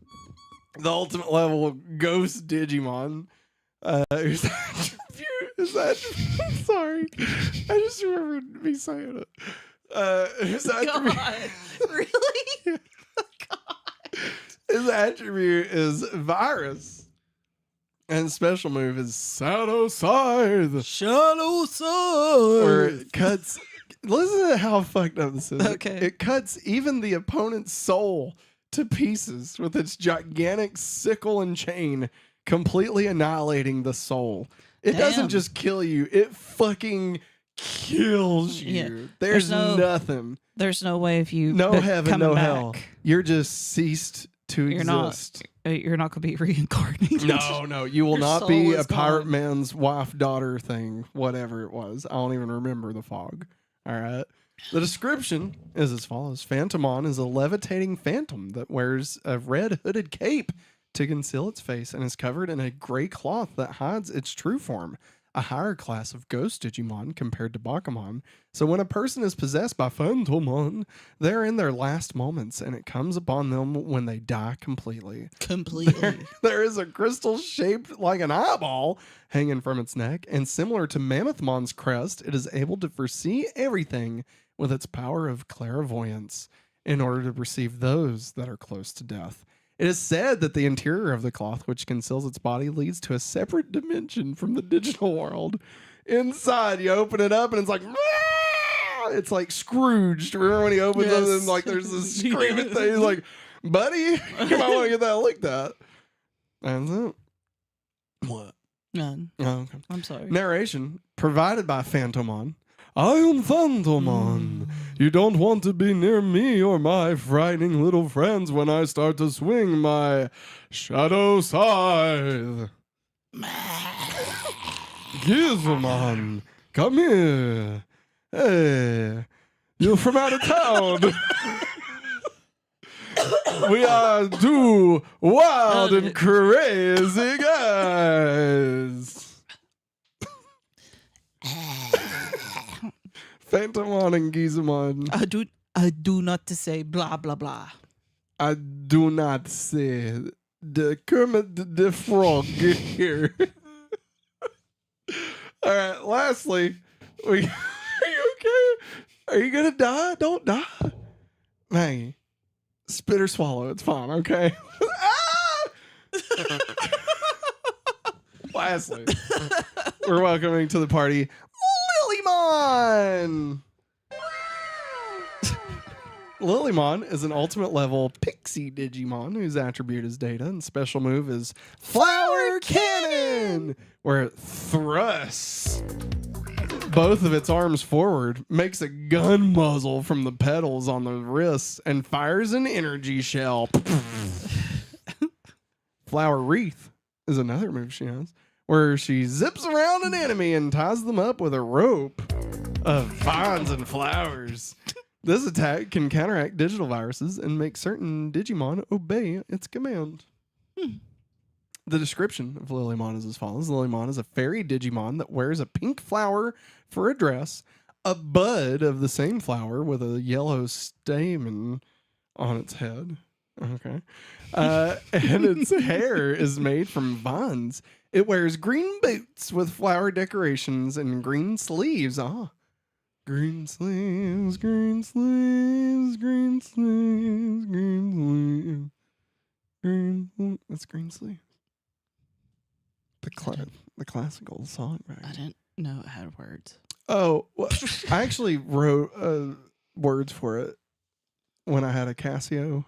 the ultimate level ghost Digimon. Whose attribute is that? Sorry, I just remembered me saying it. His attribute, God, really? God. His attribute is virus, and special move is Shadow Scythe. Shadow Scythe. Where it cuts. Listen to how fucked up this is. Okay. It cuts even the opponent's soul to pieces with its gigantic sickle and chain, completely annihilating the soul. It doesn't Damn. just kill you, it fucking kills you. Yeah. There's There's nothing. There's no way if you No heaven, coming no back, hell. You're just ceased to You're not- exist. You're not gonna be reincarnated. No, you will Your not soul be is a pirate gone. man's wife daughter thing, whatever it was. I don't even remember the fog. All right. The description is as follows. Phantomon is a levitating phantom that wears a red hooded cape to conceal its face and is covered in a gray cloth that hides its true form, a higher class of ghost Digimon compared to Bakumon. So when a person is possessed by Phantomon, they're in their last moments and it comes upon them when they die completely. Completely. There is a crystal shaped like an eyeball hanging from its neck, and similar to Mammothmon's crest, it is able to foresee everything with its power of clairvoyance in order to perceive those that are close to death. It is said that the interior of the cloth, which conceals its body, leads to a separate dimension from the digital world. Inside, you open it up and it's like, "Rah!" It's like Scrooged. Remember when he opens it and like there's this screaming thing? He's like, buddy, you might want to get that looked at. That's it. What? None. Oh, okay. I'm sorry. Narration provided by Phantomon. I am Phantomon. You don't want to be near me or my frightening little friends when I start to swing my shadow scythe. Gizamon, come here. Hey, you're from out of town. We are two wild and crazy guys. Phantomon and Gizamon. I do not to say blah blah blah. I do not say the Kermit the Frog here. All right. Lastly, are you okay? Are you gonna die? Don't die, Maggie. Spit or swallow. It's fine. Okay. Ah! Lastly, we're welcoming to the party Lillymon. Lillymon is an ultimate level pixie Digimon whose attribute is data and special move is Flower Cannon, where it thrusts both of its arms forward, makes a gun muzzle from the pedals on the wrists, and fires an energy shell. Flower Wreath is another move she has, where she zips around an enemy and ties them up with a rope of vines and flowers. This attack can counteract digital viruses and make certain Digimon obey its command. The description of Lillymon is as follows. Lillymon is a fairy Digimon that wears a pink flower for a dress, a bud of the same flower with a yellow stamen on its head. Okay. And its hair is made from vines. It wears green boots with flower decorations and green sleeves. Green sleeves, green sleeves, green sleeves, green sleeves. That's green sleeves. The classical song, right? I didn't know it had words. Oh, well, I actually wrote words for it when I had a Casio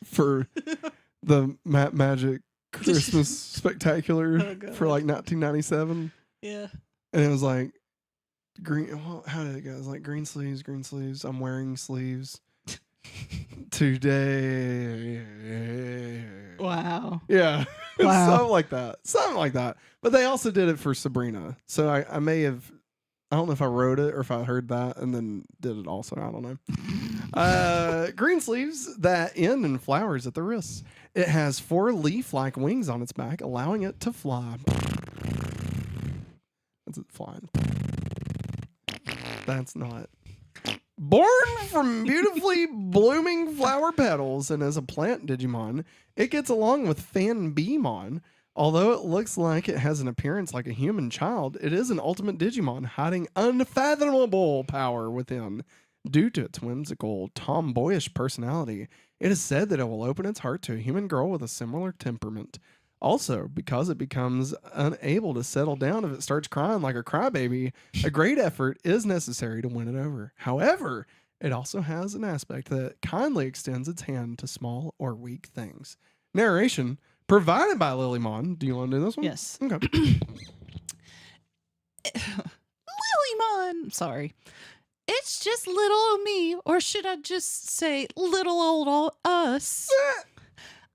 for the Magic Christmas Spectacular for like 1997. Yeah. And it was like green. Well, how did it go? It was like green sleeves, green sleeves. I'm wearing sleeves today. Wow. Yeah. Wow. Something like that. But they also did it for Sabrina. So I may have. I don't know if I wrote it or if I heard that and then did it also. I don't know. Green sleeves that end in flowers at the wrists. It has 4 leaf-like wings on its back, allowing it to fly. That's it flying. That's not. Born from beautifully blooming flower petals and as a plant Digimon, it gets along with Fanbeemon. Although it looks like it has an appearance like a human child, it is an ultimate Digimon hiding unfathomable power within. Due to its whimsical, tomboyish personality, it is said that it will open its heart to a human girl with a similar temperament. Also, because it becomes unable to settle down if it starts crying like a crybaby, a great effort is necessary to win it over. However, it also has an aspect that kindly extends its hand to small or weak things. Narration provided by Lillymon. Do you want to do this one? Yes. Okay. Lillymon. Sorry. It's just little old me, or should I just say little old us?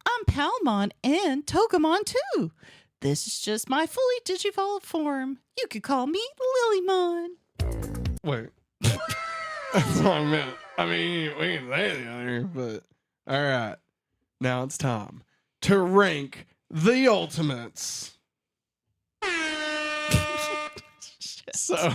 I'm Palmon and Togemon too. This is just my fully digivolved form. You could call me Lillymon. Wait. That's what I meant. I mean, we can say the other, but all right. Now it's time to rank the ultimates. So,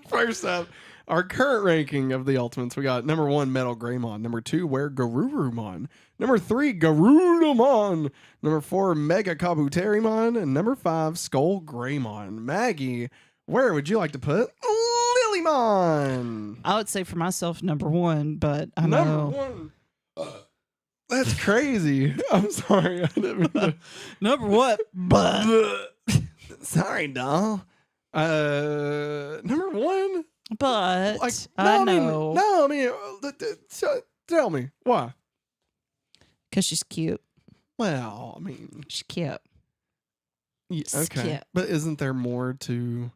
first up, our current ranking of the ultimates, we got number 1, Metal Greymon. Number 2, Garurumon. Number 3, Garurumon. Number 4, Mega Kabuterimon. And number 5, Skull Greymon. Maggie, where would you like to put Lillymon? I would say for myself, number 1, but I Number know. 1. That's crazy. I'm sorry. I didn't mean to. Number what? But. Sorry, doll. Number 1. But Like, I know. Tell me why. Because she's cute. Well, I mean, She's cute. yeah, She's okay, cute. but isn't there more to?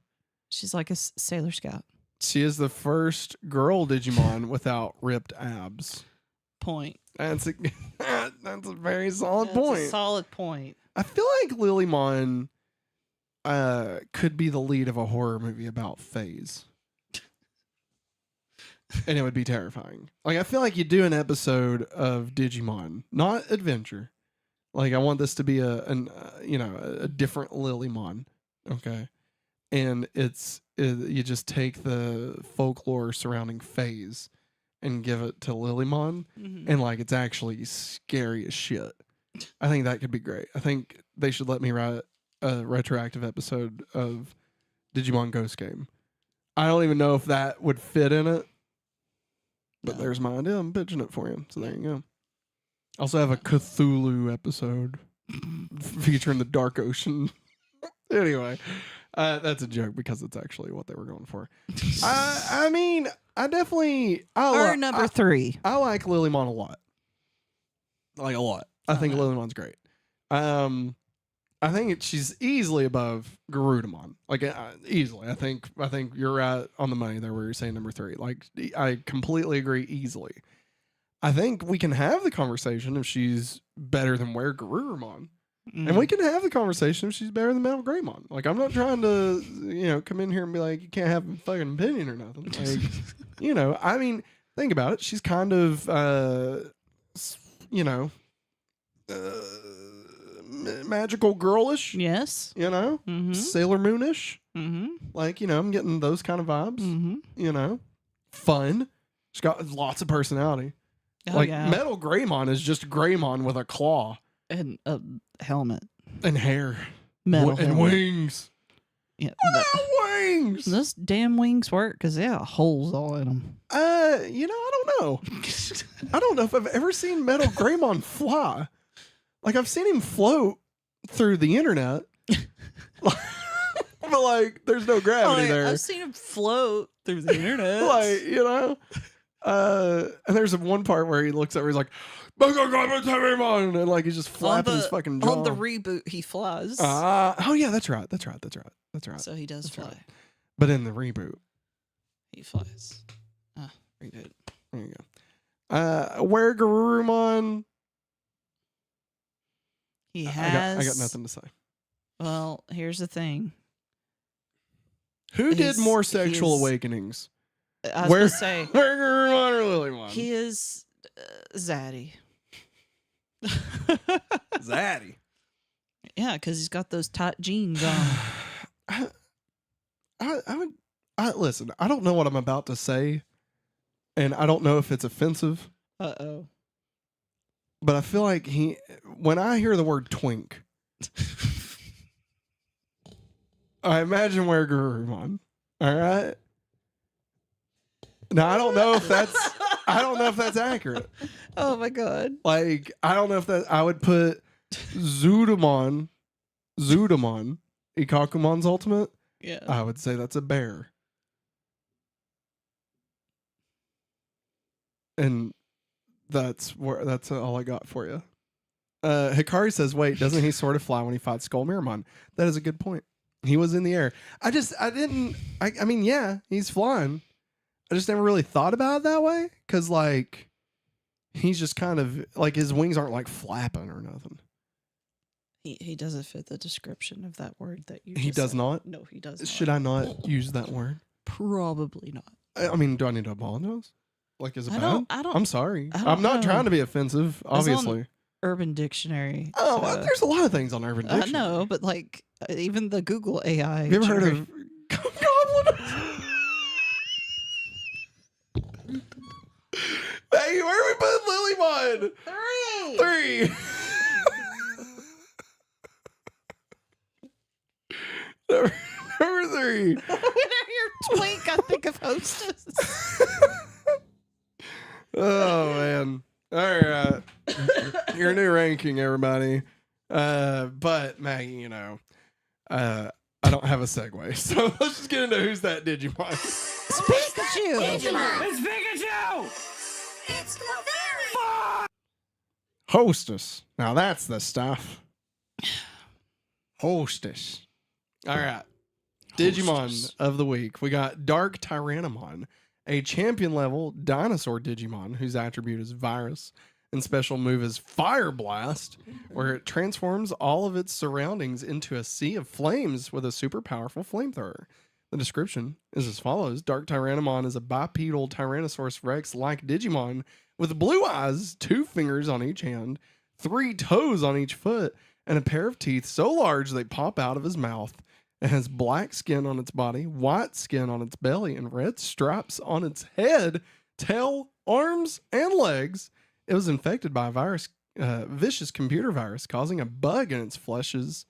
She's like a Sailor Scout. She is the first girl Digimon without ripped abs. Point. That's a that's a very solid That's point. a solid point. I feel like Lillymon could be the lead of a horror movie about phase. And it would be terrifying. Like, I feel like you do an episode of Digimon, not Adventure. Like, I want this to be a different Lillymon. Okay. And you just take the folklore surrounding phase and give it to Lillymon. Mm-hmm. And like, it's actually scary as shit. I think that could be great. I think they should let me write a retroactive episode of Digimon Ghost Game. I don't even know if that would fit in it. But there's my idea. I'm pitching it for you. So there you go. Also have a Cthulhu episode featuring the Dark Ocean. Anyway, that's a joke because it's actually what they were going for. I mean, I definitely... Or number 3. I like Lillymon a lot. Like, a lot. I think Lillymon's great. I think she's easily above Garurumon. Like, easily. I think you're right on the money there where you're saying number 3. Like, I completely agree easily. I think we can have the conversation if she's better than Garurumon. And we can have the conversation if she's better than Metal Greymon. Like, I'm not trying to, come in here and be like, you can't have a fucking opinion or nothing. Like, I mean, think about it. She's kind of, magical girlish. Yes. Mm-hmm. Sailor Moonish. Mm-hmm. Like, I'm getting those kind of vibes. Mm-hmm. Fun. She's got lots of personality. Oh, like yeah. Metal Greymon is just Greymon with a claw And a helmet. and hair Metal and helmet. wings. Yeah, Wings. those damn wings work because they got holes all in them. I don't know. I don't know if I've ever seen Metal Greymon fly. Like I've seen him float through the internet. But like there's no gravity there. I've seen him float through the internet. And there's one part where he looks over, he's like, and like he's just flapping his fucking jaw. On the reboot, he flies. Oh yeah, that's right. So he does fly. right. But in the reboot, He flies. Reboot. there you go. Where Garurumon? He has. I got nothing to say. Well, here's the thing. Who did He's- more sexual he's- awakenings? I was going to say, Where Garurumon or Lillymon? he is Zaddy. Zaddy. Yeah, because he's got those tight jeans on. Listen, I don't know what I'm about to say, and I don't know if it's offensive, Uh-oh. but I feel like when I hear the word twink, I imagine Where Garurumon. All right. Now I don't know if that's accurate. Oh, my God. Like I don't know if that I would put Zudamon, Ikakumon's ultimate. Yeah. I would say that's a bear. And that's all I got for you. Hikari says, wait, doesn't he sort of fly when he fights Skull Miramon? That is a good point. He was in the air. I mean, yeah, he's flying. I just never really thought about it that way. Cause like, he's just kind of like his wings aren't like flapping or nothing. He doesn't fit the description of that word that you He just does said. not? No, he does not. Should I not use that word? Probably not. I mean, do I need to apologize? Like, is it I bad? don't. I'm sorry. I don't I'm not know. trying to be offensive, on obviously. Urban Dictionary. Oh, so- there's a lot of things on Urban I Dictionary. know, but like even the Google AI. Have you ever heard generated- of Goblin? Hey, where are we putting Lillymon? Three. Number 3. Whenever you're twink, I think of hostess. Oh man. All right. Your new ranking, everybody. But Maggie, I don't have a segue. So let's just get into who's that Digimon. Pikachu. It's Pikachu! Hostess. Now that's the stuff. Hostess. All right. Digimon of the week. We got DarkTyrannomon, a champion level dinosaur Digimon whose attribute is virus and special move is Fire Blast, where it transforms all of its surroundings into a sea of flames with a super powerful flamethrower. The description is as follows. DarkTyrannomon is a bipedal Tyrannosaurus Rex-like Digimon with blue eyes, 2 fingers on each hand, 3 toes on each foot, and a pair of teeth so large they pop out of his mouth. It has black skin on its body, white skin on its belly, and red stripes on its head, tail, arms, and legs. It was infected by a vicious computer virus, causing a bug in its flesh's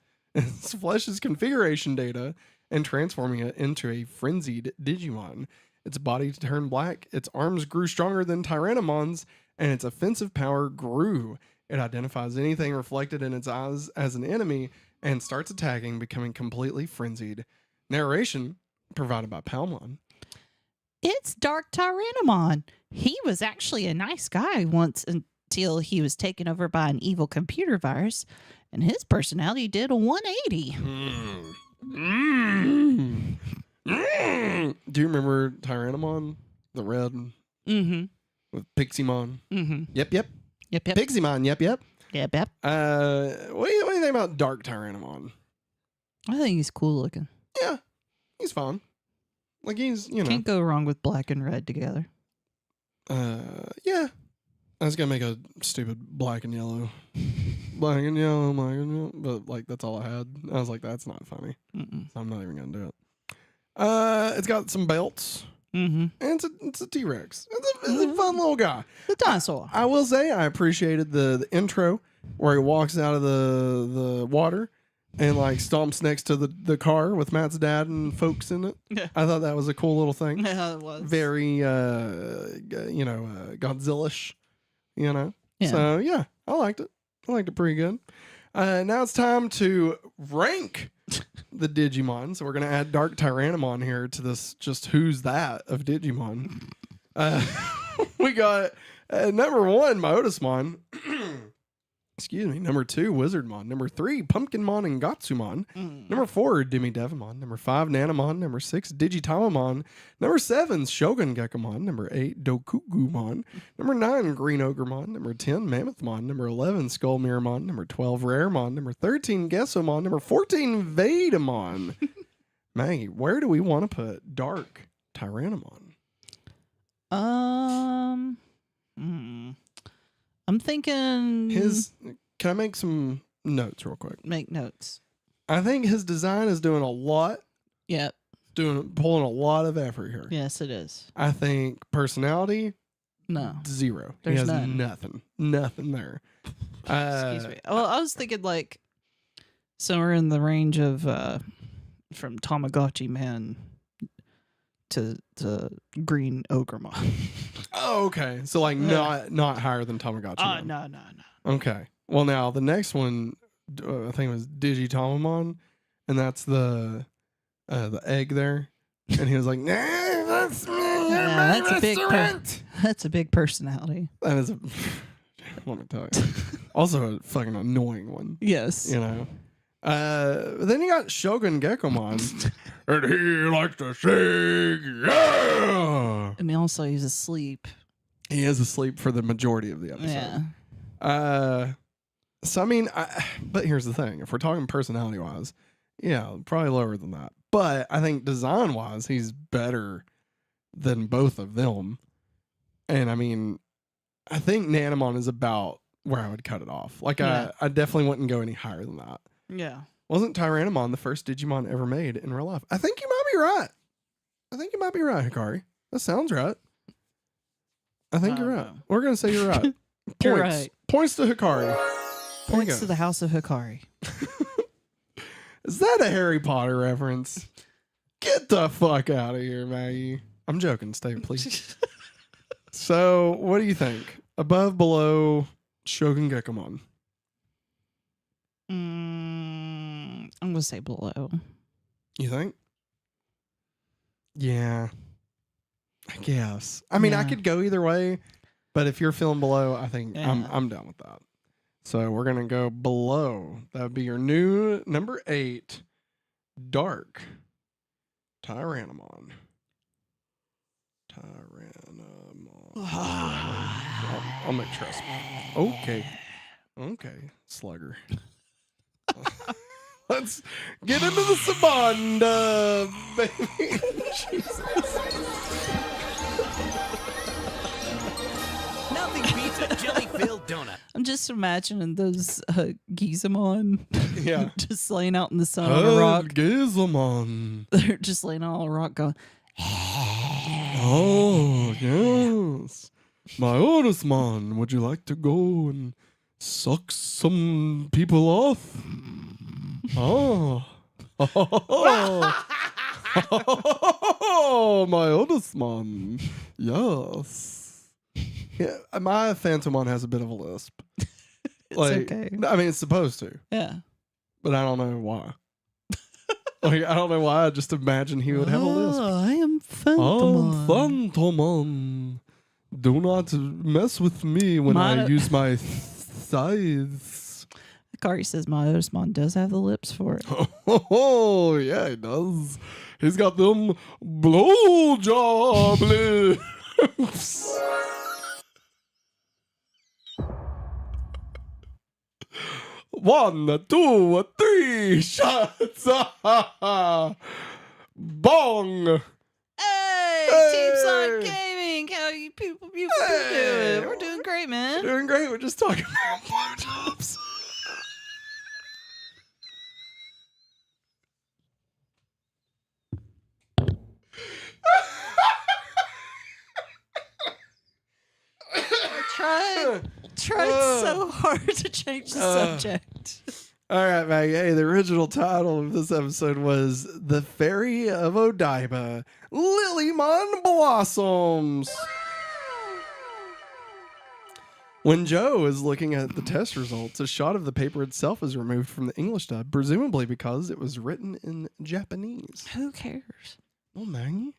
configuration data and transforming it into a frenzied Digimon. Its body turned black, its arms grew stronger than Tyrannomon's, and its offensive power grew. It identifies anything reflected in its eyes as an enemy and starts attacking, becoming completely frenzied. Narration provided by Palmon. It's DarkTyrannomon. He was actually a nice guy once until he was taken over by an evil computer virus, and his personality did a 180. Do you remember Tyrannomon? The red Mm-hmm. with Piximon? Mm-hmm. Yep. Yep. Yep. Piximon, yep. Yep. What do you think about DarkTyrannomon? I think he's cool looking. Yeah, he's fine. Like he's, Can't go wrong with black and red together. Yeah. I was gonna make a stupid black and yellow, black and yellow, but like that's all I had. I was like, that's not funny, Mm-mm. so I'm not even gonna do it. It's got some belts. Mm-hmm. And it's a T-Rex. It's a fun little guy. The dinosaur. I will say I appreciated the intro where he walks out of the water and like stomps next to the car with Matt's dad and folks in it. Yeah. I thought that was a cool little thing. Yeah, it was. Very Godzilla-ish, you know. Yeah. So yeah, I liked it. I liked it pretty good. Now it's time to rank the Digimon. So we're gonna add DarkTyrannomon here to this just who's that of Digimon. We got number 1, Myotismon. Excuse me. Number 2, Wizardmon. Number 3, Pumpkinmon and Gatsumon. Number 4, Devimon. Number 5, Nanomon. Number 6, Digitamamon. Number 7, Shogun Gekomon. Number 8, Dokugumon. Number 9, Green Ogremon. Number 10, Mammothmon. Number 11, Skullmirrormon. Number 12, Raremon. Number 13, Gesomon. Number 14, Vadamon. Maggie, where do we want to put DarkTyrannomon? I'm thinking Can I make some notes real quick? make notes. I think his design is doing a lot, Yep. pulling a lot of effort here. Yes, it is. I think personality, No. 0. There's he has none. nothing there. Excuse me. Well, I was thinking like somewhere in the range of from Tamagotchi Man to Green Ogremon. Oh, okay. So like not higher than Tamagotchi. Oh, Man. no. Okay. Well, now the next one, I think it was Digitamamon, and that's the egg there, and he was like, "Nah, that's me. Yeah, that's a big that's a big personality. That is a. Let me tell you. Also a fucking annoying one. Yes. You know. Then you got Shogun Gekomon, and he likes to sing. Yeah. And also he's asleep. He is asleep for the majority of the episode. Yeah. So I mean, but here's the thing: if we're talking personality wise, yeah, probably lower than that. But I think design wise, he's better than both of them. And I mean, I think Nanomon is about where I would cut it off. Like Yeah. I definitely wouldn't go any higher than that. Yeah. Wasn't Tyrannomon the first Digimon ever made in real life? I think you might be right. Hikari. That sounds right. I think you're right. know. We're gonna say you're right. Points. You're right. Points to Hikari. There you Points go. to the House of Hikari. Is that a Harry Potter reference? Get the fuck out of here, Maggie. I'm joking. Stay, please. So, what do you think? Above, below, Shogun Gekomon? I'm gonna say below. You think? Yeah. I guess. I mean, I Yeah. could go either way, but if you're feeling below, I think Yeah. I'm down with that. So we're gonna go below. That would be your new number 8, DarkTyrannomon. I'll make sure. Okay, slugger. Let's get into the Saban Dub, baby. Jesus. Nothing beats a jelly-filled donut. I'm just imagining those Gizamon Yeah. just laying out in the sun on a rock. Gizamon. They're just laying on a rock going, Oh, yes. Myotismon, would you like to go and suck some people off? Oh. Oh, Myotismon. Yes. Yeah, my Phantomon has a bit of a lisp. it's okay. I mean, it's supposed to, Yeah. but I don't know why. I don't know why. I just imagine he would have a lisp. I am Oh, Phantomon. Phantomon. Do not mess with me when I My- use my scythes. Kari says Myotismon does have the lips for it. Oh, yeah, he does. He's got them blowjob lips. One, two, three shots. Bong. Hey, Hey! Team Sonic Gaming! How you people Hey! doing? We're doing great, man. Doing great. We're just talking about blowjobs. tried so hard to change the subject. All right, Maggie. Hey, the original title of this episode was The Fairy of Odaiba, Lillymon Blossoms. When Joe is looking at the test results, a shot of the paper itself is removed from the English dub, presumably because it was written in Japanese. Who cares? Well, Maggie.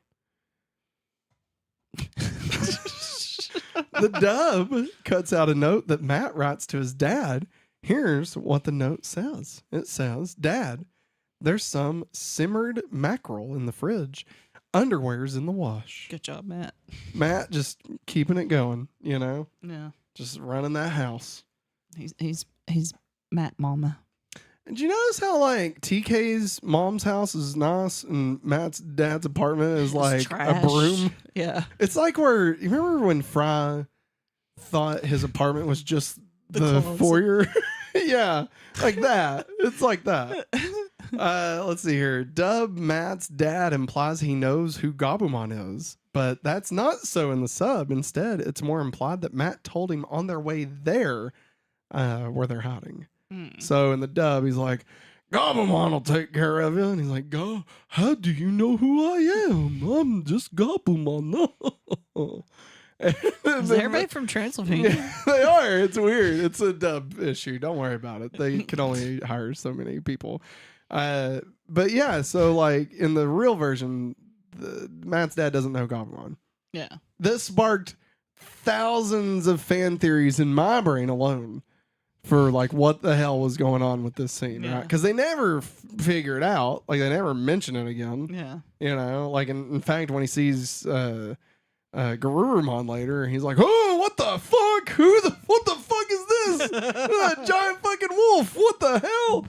The dub cuts out a note that Matt writes to his dad. Here's what the note says. It says, Dad, there's some simmered mackerel in the fridge. Underwear's in the wash. Good job, Matt. Matt just keeping it going, you know? Yeah. Just running that house. He's Matt Mama. And do you notice how like TK's mom's house is nice and Matt's dad's apartment is like trash. a broom? Yeah. It's like where you remember when Fry thought his apartment was just the closet. foyer? Yeah, like that. It's like that. Let's see here. Dub Matt's dad implies he knows who Gabumon is, but that's not so in the sub. Instead, it's more implied that Matt told him on their way there where they're hiding. So in the dub, he's like, Gabumon will take care of you. And he's like, how do you know who I am? I'm just Gabumon. Is everybody from Transylvania? Yeah, they are. It's weird. It's a dub issue. Don't worry about it. They can only hire so many people. But yeah, so like in the real version, Matt's dad doesn't know Gabumon. Yeah. This sparked thousands of fan theories in my brain alone for like what the hell was going on with this scene, Yeah. right? Because they never figure it out. Like they never mention it again. Yeah. You know, like in fact, when he sees Garurumon later, he's like, "Oh, what the fuck? What the fuck is this? That giant fucking wolf? What the hell?"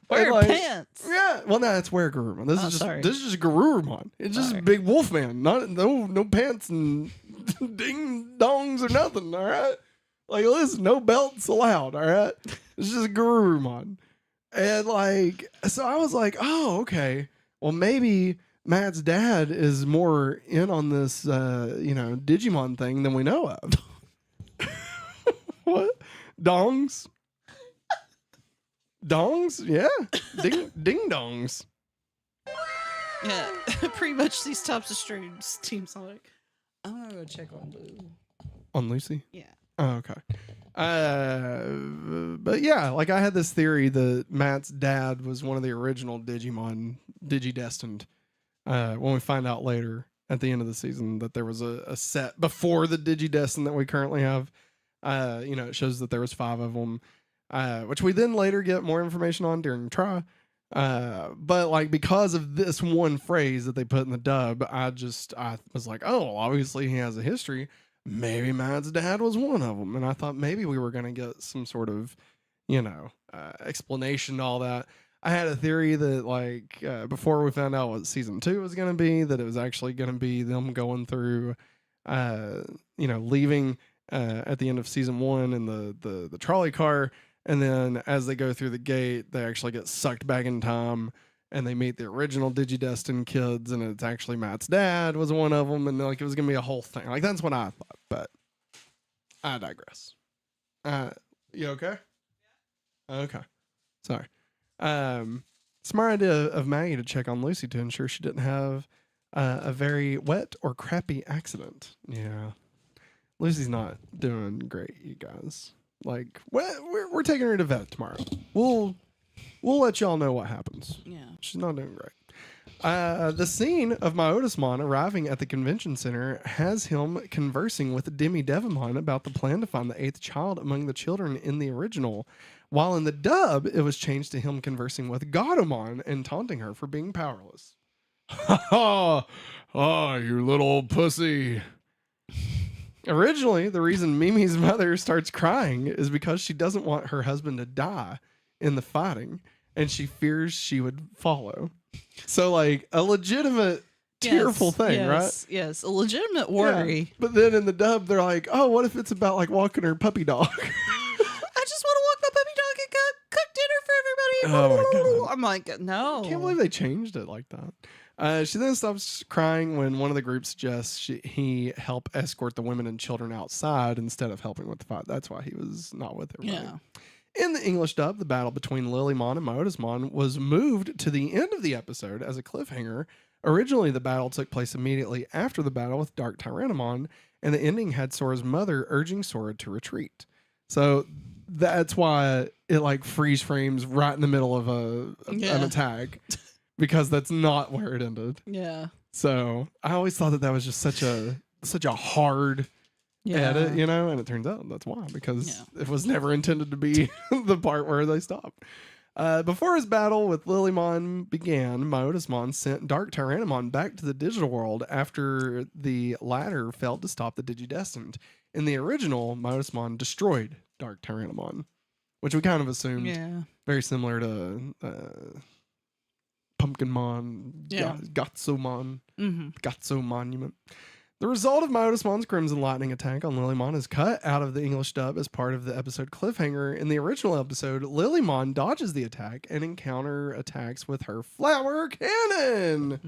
Wear like, pants. Yeah, well, no, that's where Garurumon. This is just Garurumon. It's just Sorry. a big wolf man. No pants and ding dongs or nothing. All right, like listen, no belts allowed. All right, it's just Garurumon, and like so I was like, oh, okay, well maybe Matt's dad is more in on this, Digimon thing than we know of. What? Dongs? Dongs? Yeah. Ding dongs. Yeah. Pretty much these types of streams seems like. I'm gonna go check on Lou. On Lucy? Yeah. Oh, okay. But yeah, like I had this theory that Matt's dad was one of the original Digimon, Digidestined. When we find out later at the end of the season that there was a set before the Digidestin that we currently have, it shows that there was 5 of them, which we then later get more information on during try. But like because of this one phrase that they put in the dub, I was like, oh, well, obviously he has a history. Maybe Matt's dad was one of them, and I thought maybe we were gonna get some sort of, explanation to all that. I had a theory that like before we found out what season 2 was going to be, that it was actually going to be them going through, leaving at the end of season 1 in the trolley car. And then as they go through the gate, they actually get sucked back in time and they meet the original Digidestin kids. And it's actually Matt's dad was one of them. And like, it was going to be a whole thing. Like, that's what I thought, but I digress. You okay? Okay. Sorry. Smart idea of Maggie to check on Lucy to ensure she didn't have a very wet or crappy accident. Yeah, Lucy's not doing great, you guys. Like, we're taking her to vet tomorrow. We'll let y'all know what happens. Yeah, she's not doing great. The scene of Myotismon arriving at the convention center has him conversing with Demi Devimon about the plan to find the 8th child among the children in the original. While in the dub, it was changed to him conversing with Gabumon and taunting her for being powerless. Ha ha! You little old pussy. Originally, the reason Mimi's mother starts crying is because she doesn't want her husband to die in the fighting, and she fears she would follow. So, like, a legitimate, tearful thing, right? Yes, a legitimate worry. Yeah. But then in the dub, they're like, oh, what if it's about, like, walking her puppy dog? I just want to walk my puppy dog and cook dinner for everybody. Oh, my God. I'm like, no. I can't believe they changed it like that. She then stops crying when one of the group suggests he help escort the women and children outside instead of helping with the fight. That's why he was not with everybody. Yeah. In the English dub, the battle between Lillymon and Myotismon was moved to the end of the episode as a cliffhanger. Originally, the battle took place immediately after the battle with DarkTyrannomon, and the ending had Sora's mother urging Sora to retreat. So that's why it like freeze frames right in the middle of an attack, because that's not where it ended. Yeah. So I always thought that was just such a hard edit, you know, and it turns out that's why, because it was never intended to be the part where they stopped. Before his battle with Lillymon began, Myotismon sent DarkTyrannomon back to the digital world after the latter failed to stop the Digidestined. In the original, Myotismon destroyed DarkTyrannomon, which we kind of assumed very similar to Pumpkinmon, Gotsomon, Gotso Monument. The result of Myotismon's Crimson Lightning attack on Lillymon is cut out of the English dub as part of the episode cliffhanger. In the original episode, Lillymon dodges the attack and encounter attacks with her flower cannon.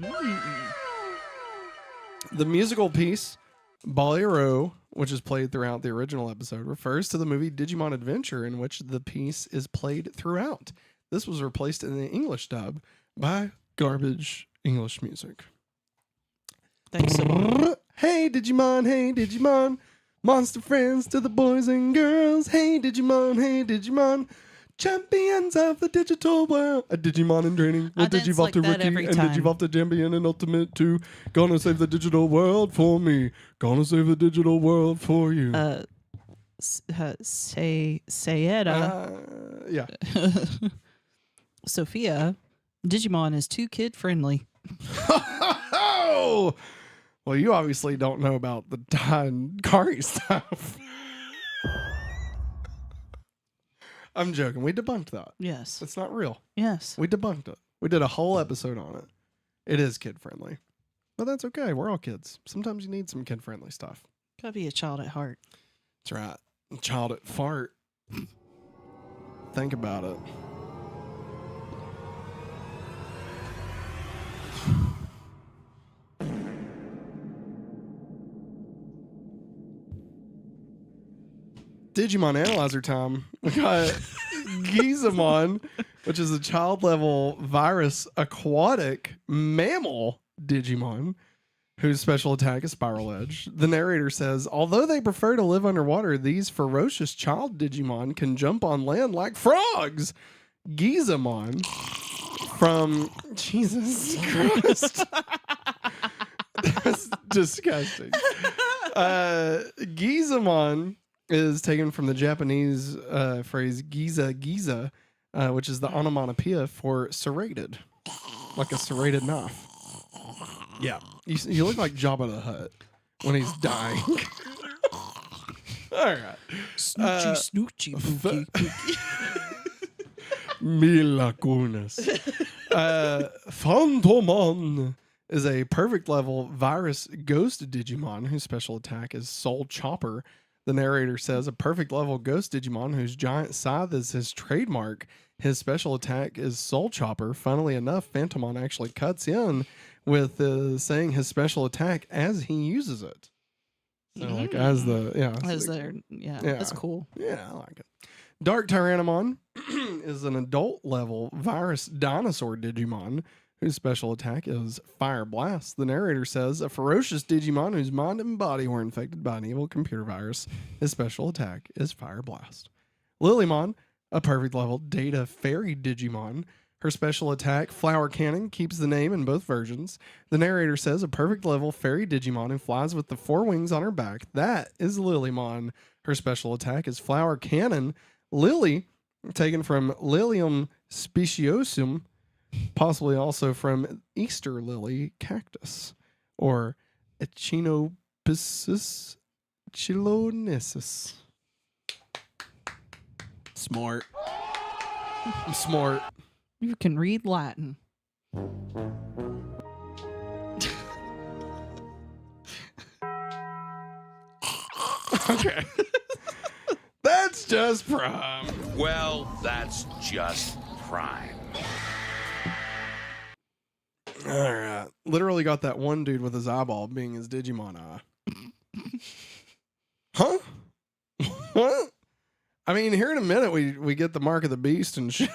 The musical piece, Bolero, which is played throughout the original episode, refers to the movie Digimon Adventure, in which the piece is played throughout. This was replaced in the English dub by garbage English music. Thanks so much. Hey Digimon, monster friends to the boys and girls. Hey Digimon, champions of the digital world. A Digimon in training, a Digivolve to Rookie, and Digivolve to Champion and Ultimate 2. Gonna save the digital world for me. Gonna save the digital world for you. Sayeda. Yeah. Sophia, Digimon is too kid friendly. Oh! Well, you obviously don't know about the Tai and Kari stuff. I'm joking. We debunked that. Yes. It's not real. Yes. We debunked it. We did a whole episode on it. It is kid friendly. But that's okay. We're all kids. Sometimes you need some kid friendly stuff. Gotta be a child at heart. That's right. Child at fart. Think about it. Digimon Analyzer time. We got Gizamon, which is a child level virus aquatic mammal Digimon, whose special attack is Spiral Edge. The narrator says, although they prefer to live underwater, these ferocious child Digimon can jump on land like frogs. Gizamon from Jesus Christ. That's disgusting. Gizamon is taken from the Japanese phrase giza, which is the onomatopoeia for serrated, like a serrated knife. Yeah, you look like Jabba the Hutt when he's dying. All right, Snoochie, Pookie. Mila Kunis. Phantomon is a perfect level virus ghost Digimon whose special attack is Soul Chopper. The narrator says a perfect level ghost Digimon whose giant scythe is his trademark. His special attack is Soul Chopper. Funnily enough, Phantomon actually cuts in with saying his special attack as he uses it. So like that's cool. Yeah, I like it. DarkTyrannomon is an adult level virus dinosaur Digimon whose special attack is Fire Blast. The narrator says a ferocious Digimon whose mind and body were infected by an evil computer virus. His special attack is Fire Blast. Lillymon, a perfect level Data Fairy Digimon. Her special attack, Flower Cannon, keeps the name in both versions. The narrator says a perfect level Fairy Digimon who flies with the 4 wings on her back. That is Lillymon. Her special attack is Flower Cannon. Lily, taken from Lilium speciosum, possibly also from Easter lily cactus, or Echinopsis chilonesis. Smart. I'm smart. You can read Latin. Okay. That's just prime. Well, that's just prime. All right. literally got that one dude with his eyeball being his Digimon eye. Huh? What? I mean, here in a minute we get the mark of the beast and shit,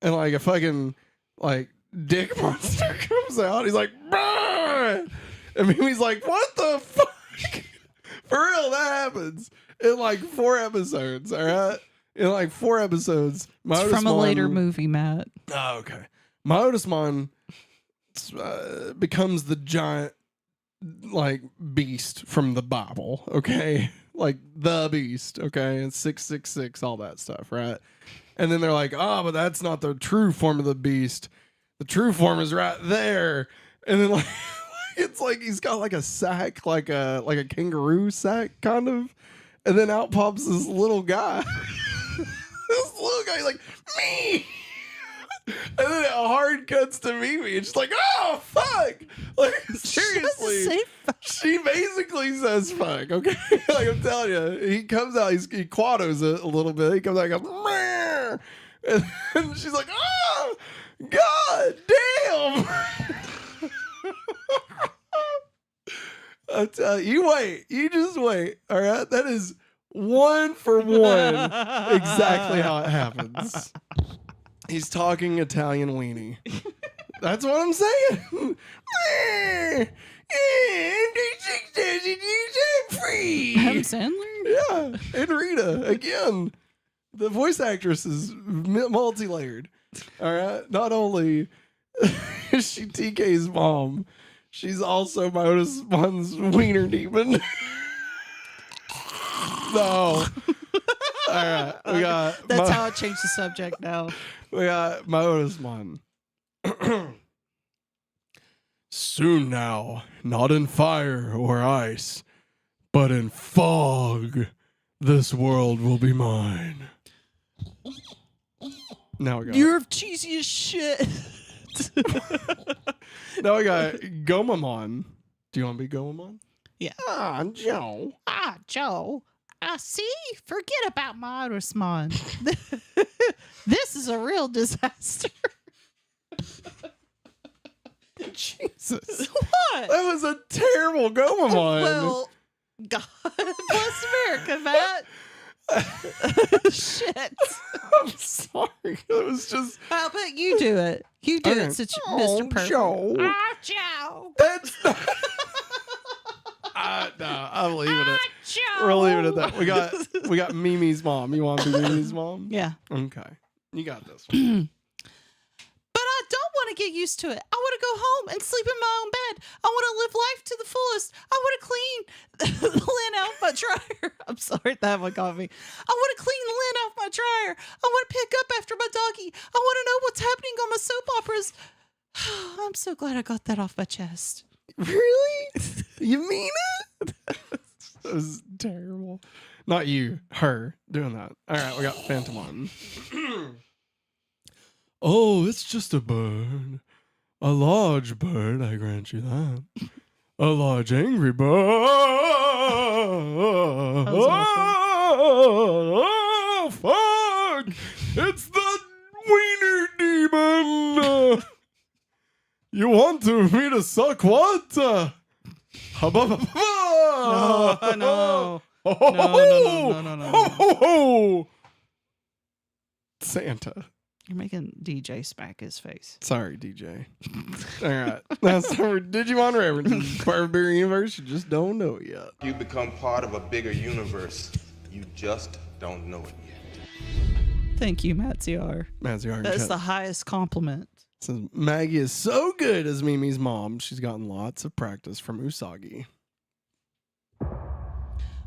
and like a fucking like dick monster comes out. He's like, "Brr!" And Mimi's like, "What the fuck?" For real, that happens in like 4 episodes. All right, in like 4 episodes. It's from a later movie, Matt. Oh, okay. Myotismon becomes the giant like beast from the Bible. Okay. Like the beast, okay, and 666, all that stuff, right? And then they're like, "Oh, but that's not the true form of the beast. The true form is right there." And then like, it's like he's got like a sack, like a kangaroo sack, kind of. And then out pops this little guy. This little guy, like me. And then it hard cuts to Mimi. It's just like, "Oh fuck!" Like seriously, she basically says "fuck." Okay, like I'm telling you, he comes out. He quados it a little bit. He comes out, and goes, "Meow." And then she's like, "Oh god damn!" I tell you, you just wait. All right, that is 1 for 1, exactly how it happens. He's talking Italian weenie. That's what I'm saying. Adam Sandler? Yeah, and Rita again. The voice actress is multi-layered. All right, not only is she TK's mom, she's also Myotismon's wiener demon. No. All right, we got. That's how I changed the subject now. We got Myotismon. Soon now, not in fire or ice, but in fog, this world will be mine. Now we got. You're cheesy as shit. Now we got Gomamon. Do you want to be Gomamon? Yeah. Ah, Joe. Ah, Joe. See? Forget about Myotismon. This is a real disaster. Jesus. What? That was a terrible Gomamon. Well, God bless America, Matt. Shit. I'm sorry. It was just. How about you do it? You do it since you're Mr. Perfect. Joe. Ah, Joe. That's not. No, I'm leaving it. Joe. We're leaving it at that. We got Mimi's mom. You want to be Mimi's mom? Yeah. Okay. You got this one. But I don't want to get used to it. I want to go home and sleep in my own bed. I want to live life to the fullest. I want to clean the lint out my dryer. I'm sorry, that one got me. I want to clean the lint off my dryer. I want to pick up after my doggy. I want to know what's happening on my soap operas. I'm so glad I got that off my chest. Really? You mean it? That was terrible. Not you, her doing that. All right, we got Phantomon. Oh, it's just a bird. A large bird, I grant you that. A large angry bird. Oh, fuck! It's the wiener demon! You want me to suck what? No. No. Santa. You're making DJ smack his face. Sorry, DJ. All right. That's our Digimon References. Part of a bigger universe. You just don't know it yet. You become part of a bigger universe. You just don't know it yet. Thank you, Matziar. That's the highest compliment. Says Maggie is so good as Mimi's mom. She's gotten lots of practice from Usagi.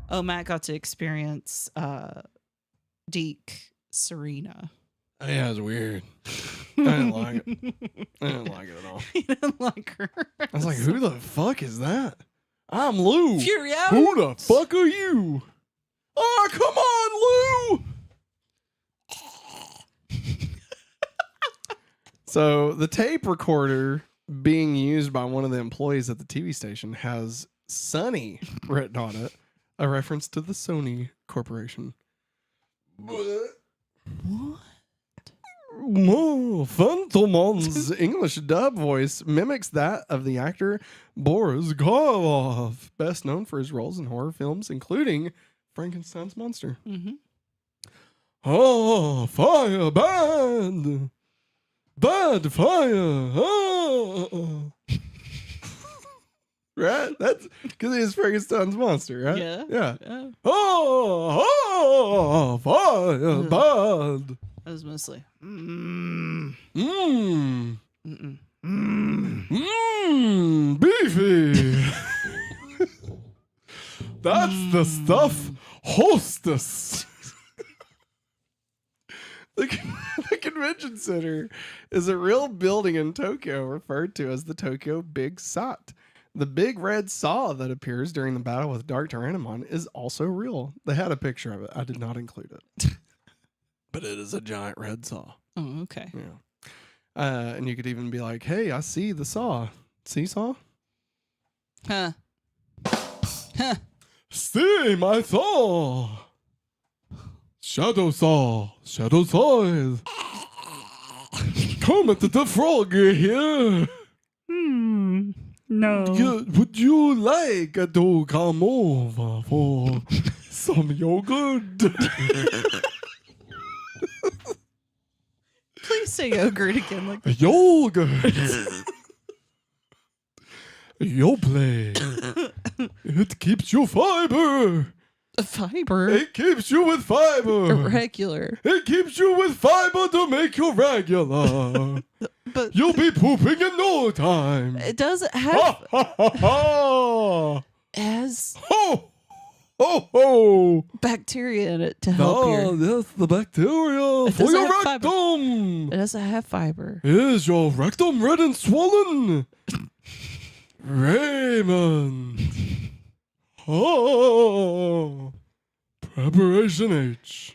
Oh, Matt got to experience Deke Serena. Yeah, it was weird. I didn't like it. I didn't like it at all. He didn't like her. I was like, who the fuck is that? I'm Lou. Fury out. Who the fuck are you? Oh, come on, Lou. So the tape recorder being used by one of the employees at the TV station has Sunny written on it, a reference to the Sony Corporation. What? Phantomon's English dub voice mimics that of the actor Boris Karloff, best known for his roles in horror films, including Frankenstein's Monster. Mm-hmm. Oh, fire, bad! Bad fire! Oh. Right? That's because he's Frankenstein's Monster, right? Yeah. Yeah. Yeah. Oh, fire, bad! That was mostly. Beefy. That's the stuff, hostess. The convention center is a real building in Tokyo referred to as the Tokyo Big Sat. The big red saw that appears during the battle with DarkTyrannomon is also real. They had a picture of it. I did not include it. But it is a giant red saw. Oh, okay. Yeah. And you could even be like, hey, I see the saw. Seesaw? Huh. Huh. See my saw. Shadow saw. Shadow saw is. Kermit the Frog here. No. Would you like to come over for some yogurt? Please say yogurt again. Like Yogurt. Yoplait. It keeps you fiber. fiber. It keeps you with fiber. Irregular. It keeps you with fiber to make you regular. But You'll be pooping in no time. it doesn't have Ha ha ha ha. as Ho ho ho. bacteria in it to help Oh, your. that's the bacteria It for doesn't your have fiber. rectum. It doesn't have fiber. Is your rectum red and swollen? Raymond. Oh. Preparation H.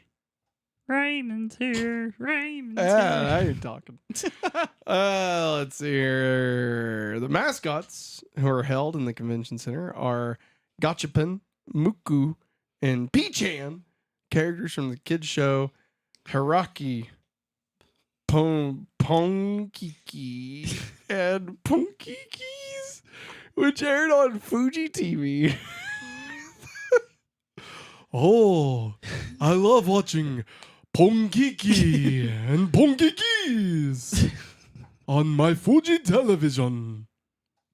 Raymond's here. Raymond's Now you're talking. Let's see here. The mascots who are held in the convention center are Gachapin, Muku, and Pichan, characters from the kids show Haraki, Ponkiki, and Punkikis, which aired on Fuji TV. Oh, I love watching Ponkiki and Ponkikis on my Fuji television.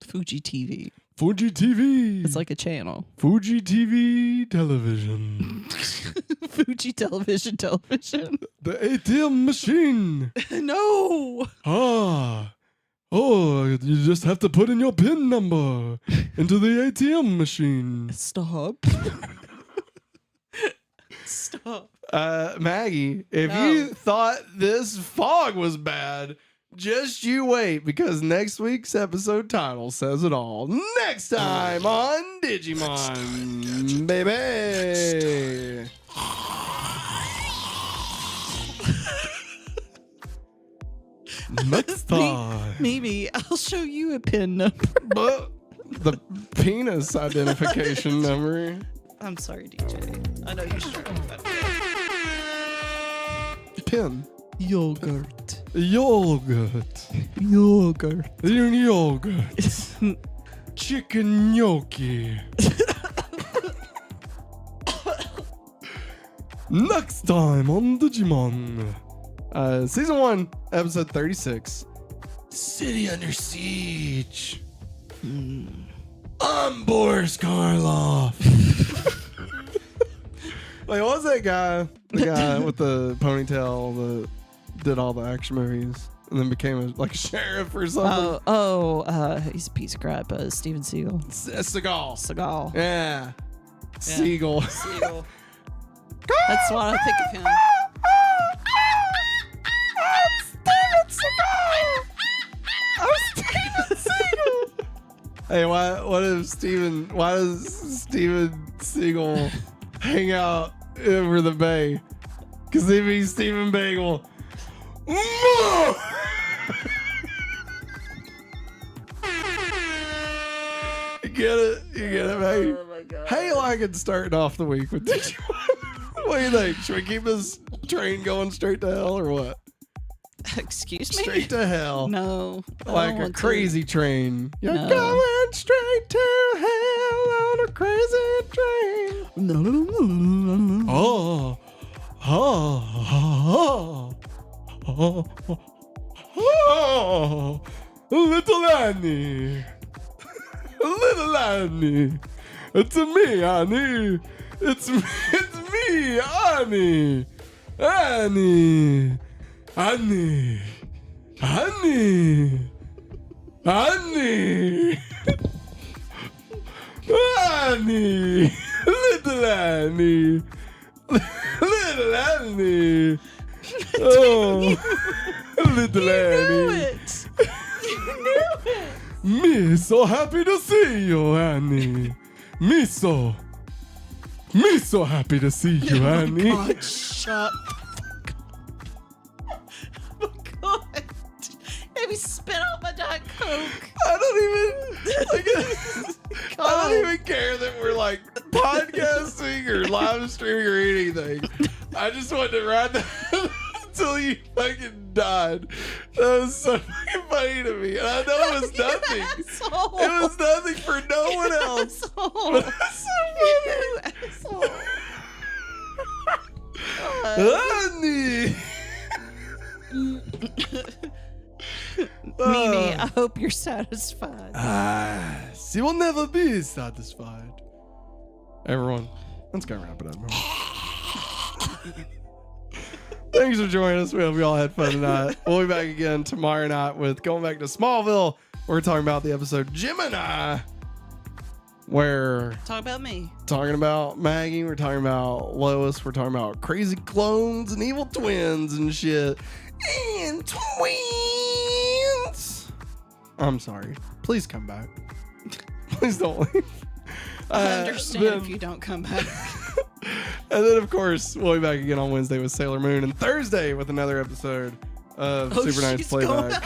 Fuji TV. Fuji TV. It's like a channel. Fuji TV television. Fuji television. The ATM machine. No. Ah. Oh, you just have to put in your PIN number into the ATM machine. Stop. Stop. Maggie, if No. you thought this fog was bad, just you wait, because next week's episode title says it all. Next time on Digimon, baby. Next time. Maybe I'll show you a pin number. But the penis identification number. I'm sorry, DJ. I know you're struggling. Pin. Yogurt. Yogurt. Yogurt. Yogurt. Chicken gnocchi. Next time on Digimon. Season 1, episode 36. City Under Siege. I'm Boris Karloff. Like, what was that guy? The guy with the ponytail that did all the action movies and then became a sheriff or something? He's a piece of crap. Steven Seagal. Seagal. Seagal. Yeah. Seagal. Seagal. That's what I think of him. Hey, why does Steven Seagal hang out over the bay? Because he be Steven Bagel. You get it? You get it, Maggie? Oh my god. How you liking starting off the week with Digimon? What do you think? Should we keep this train going straight to hell or what? Excuse me? Straight to hell. No. I Like don't a want to. crazy train. You're No. going straight to hell on a crazy train. Oh. Oh. Oh. Oh. Little Annie. Little Annie. It's me, Annie. It's me, Annie. Annie. Annie. Annie. Annie. Annie. Little Annie. Little Annie. Oh. Little Annie. It. You knew it. Me so happy to see you, Annie. Me so happy to see you, Annie. God, shut the fuck up. Oh my God. Maybe spit out my Diet Coke. I don't even care that we're like podcasting or live streaming or anything. I just wanted to ride that until you fucking died. That was so fucking funny to me. And I know it was nothing. Asshole. It was nothing for no one else. Asshole. But that's so funny. You asshole. Annie. Mimi, I hope you're satisfied. She will never be satisfied. Everyone, let's go wrap it up. Thanks for joining us. We hope you all had fun tonight. We'll be back again tomorrow night with going back to Smallville. We're talking about the episode Gemini. We're Talk about me. talking about Maggie. We're talking about Lois. We're talking about crazy clones and evil twins and shit. And twins. I'm sorry. Please come back. Please don't leave. I understand then- if you don't come back. And then, of course, we'll be back again on Wednesday with Sailor Moon and Thursday with another episode of Super Nice she's Playback.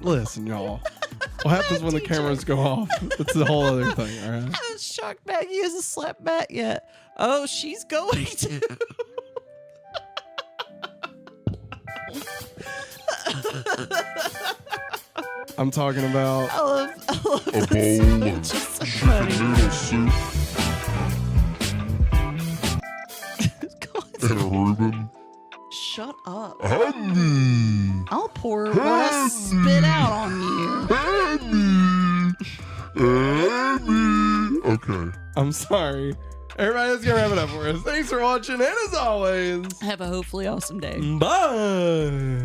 Listen, y'all. What happens when the cameras go off? It's a whole other thing, all right? I was shocked Maggie hasn't slept back yet. Oh, she's going to. I'm talking about I love A this. bowl It's of just so funny. noodle soup God, and a Reuben. shut up. Honey, I'll pour what I spit out on you. honey. Okay. I'm sorry. Everybody, let's go wrap it up for us. Thanks for watching, and as always, Have a hopefully awesome day. bye.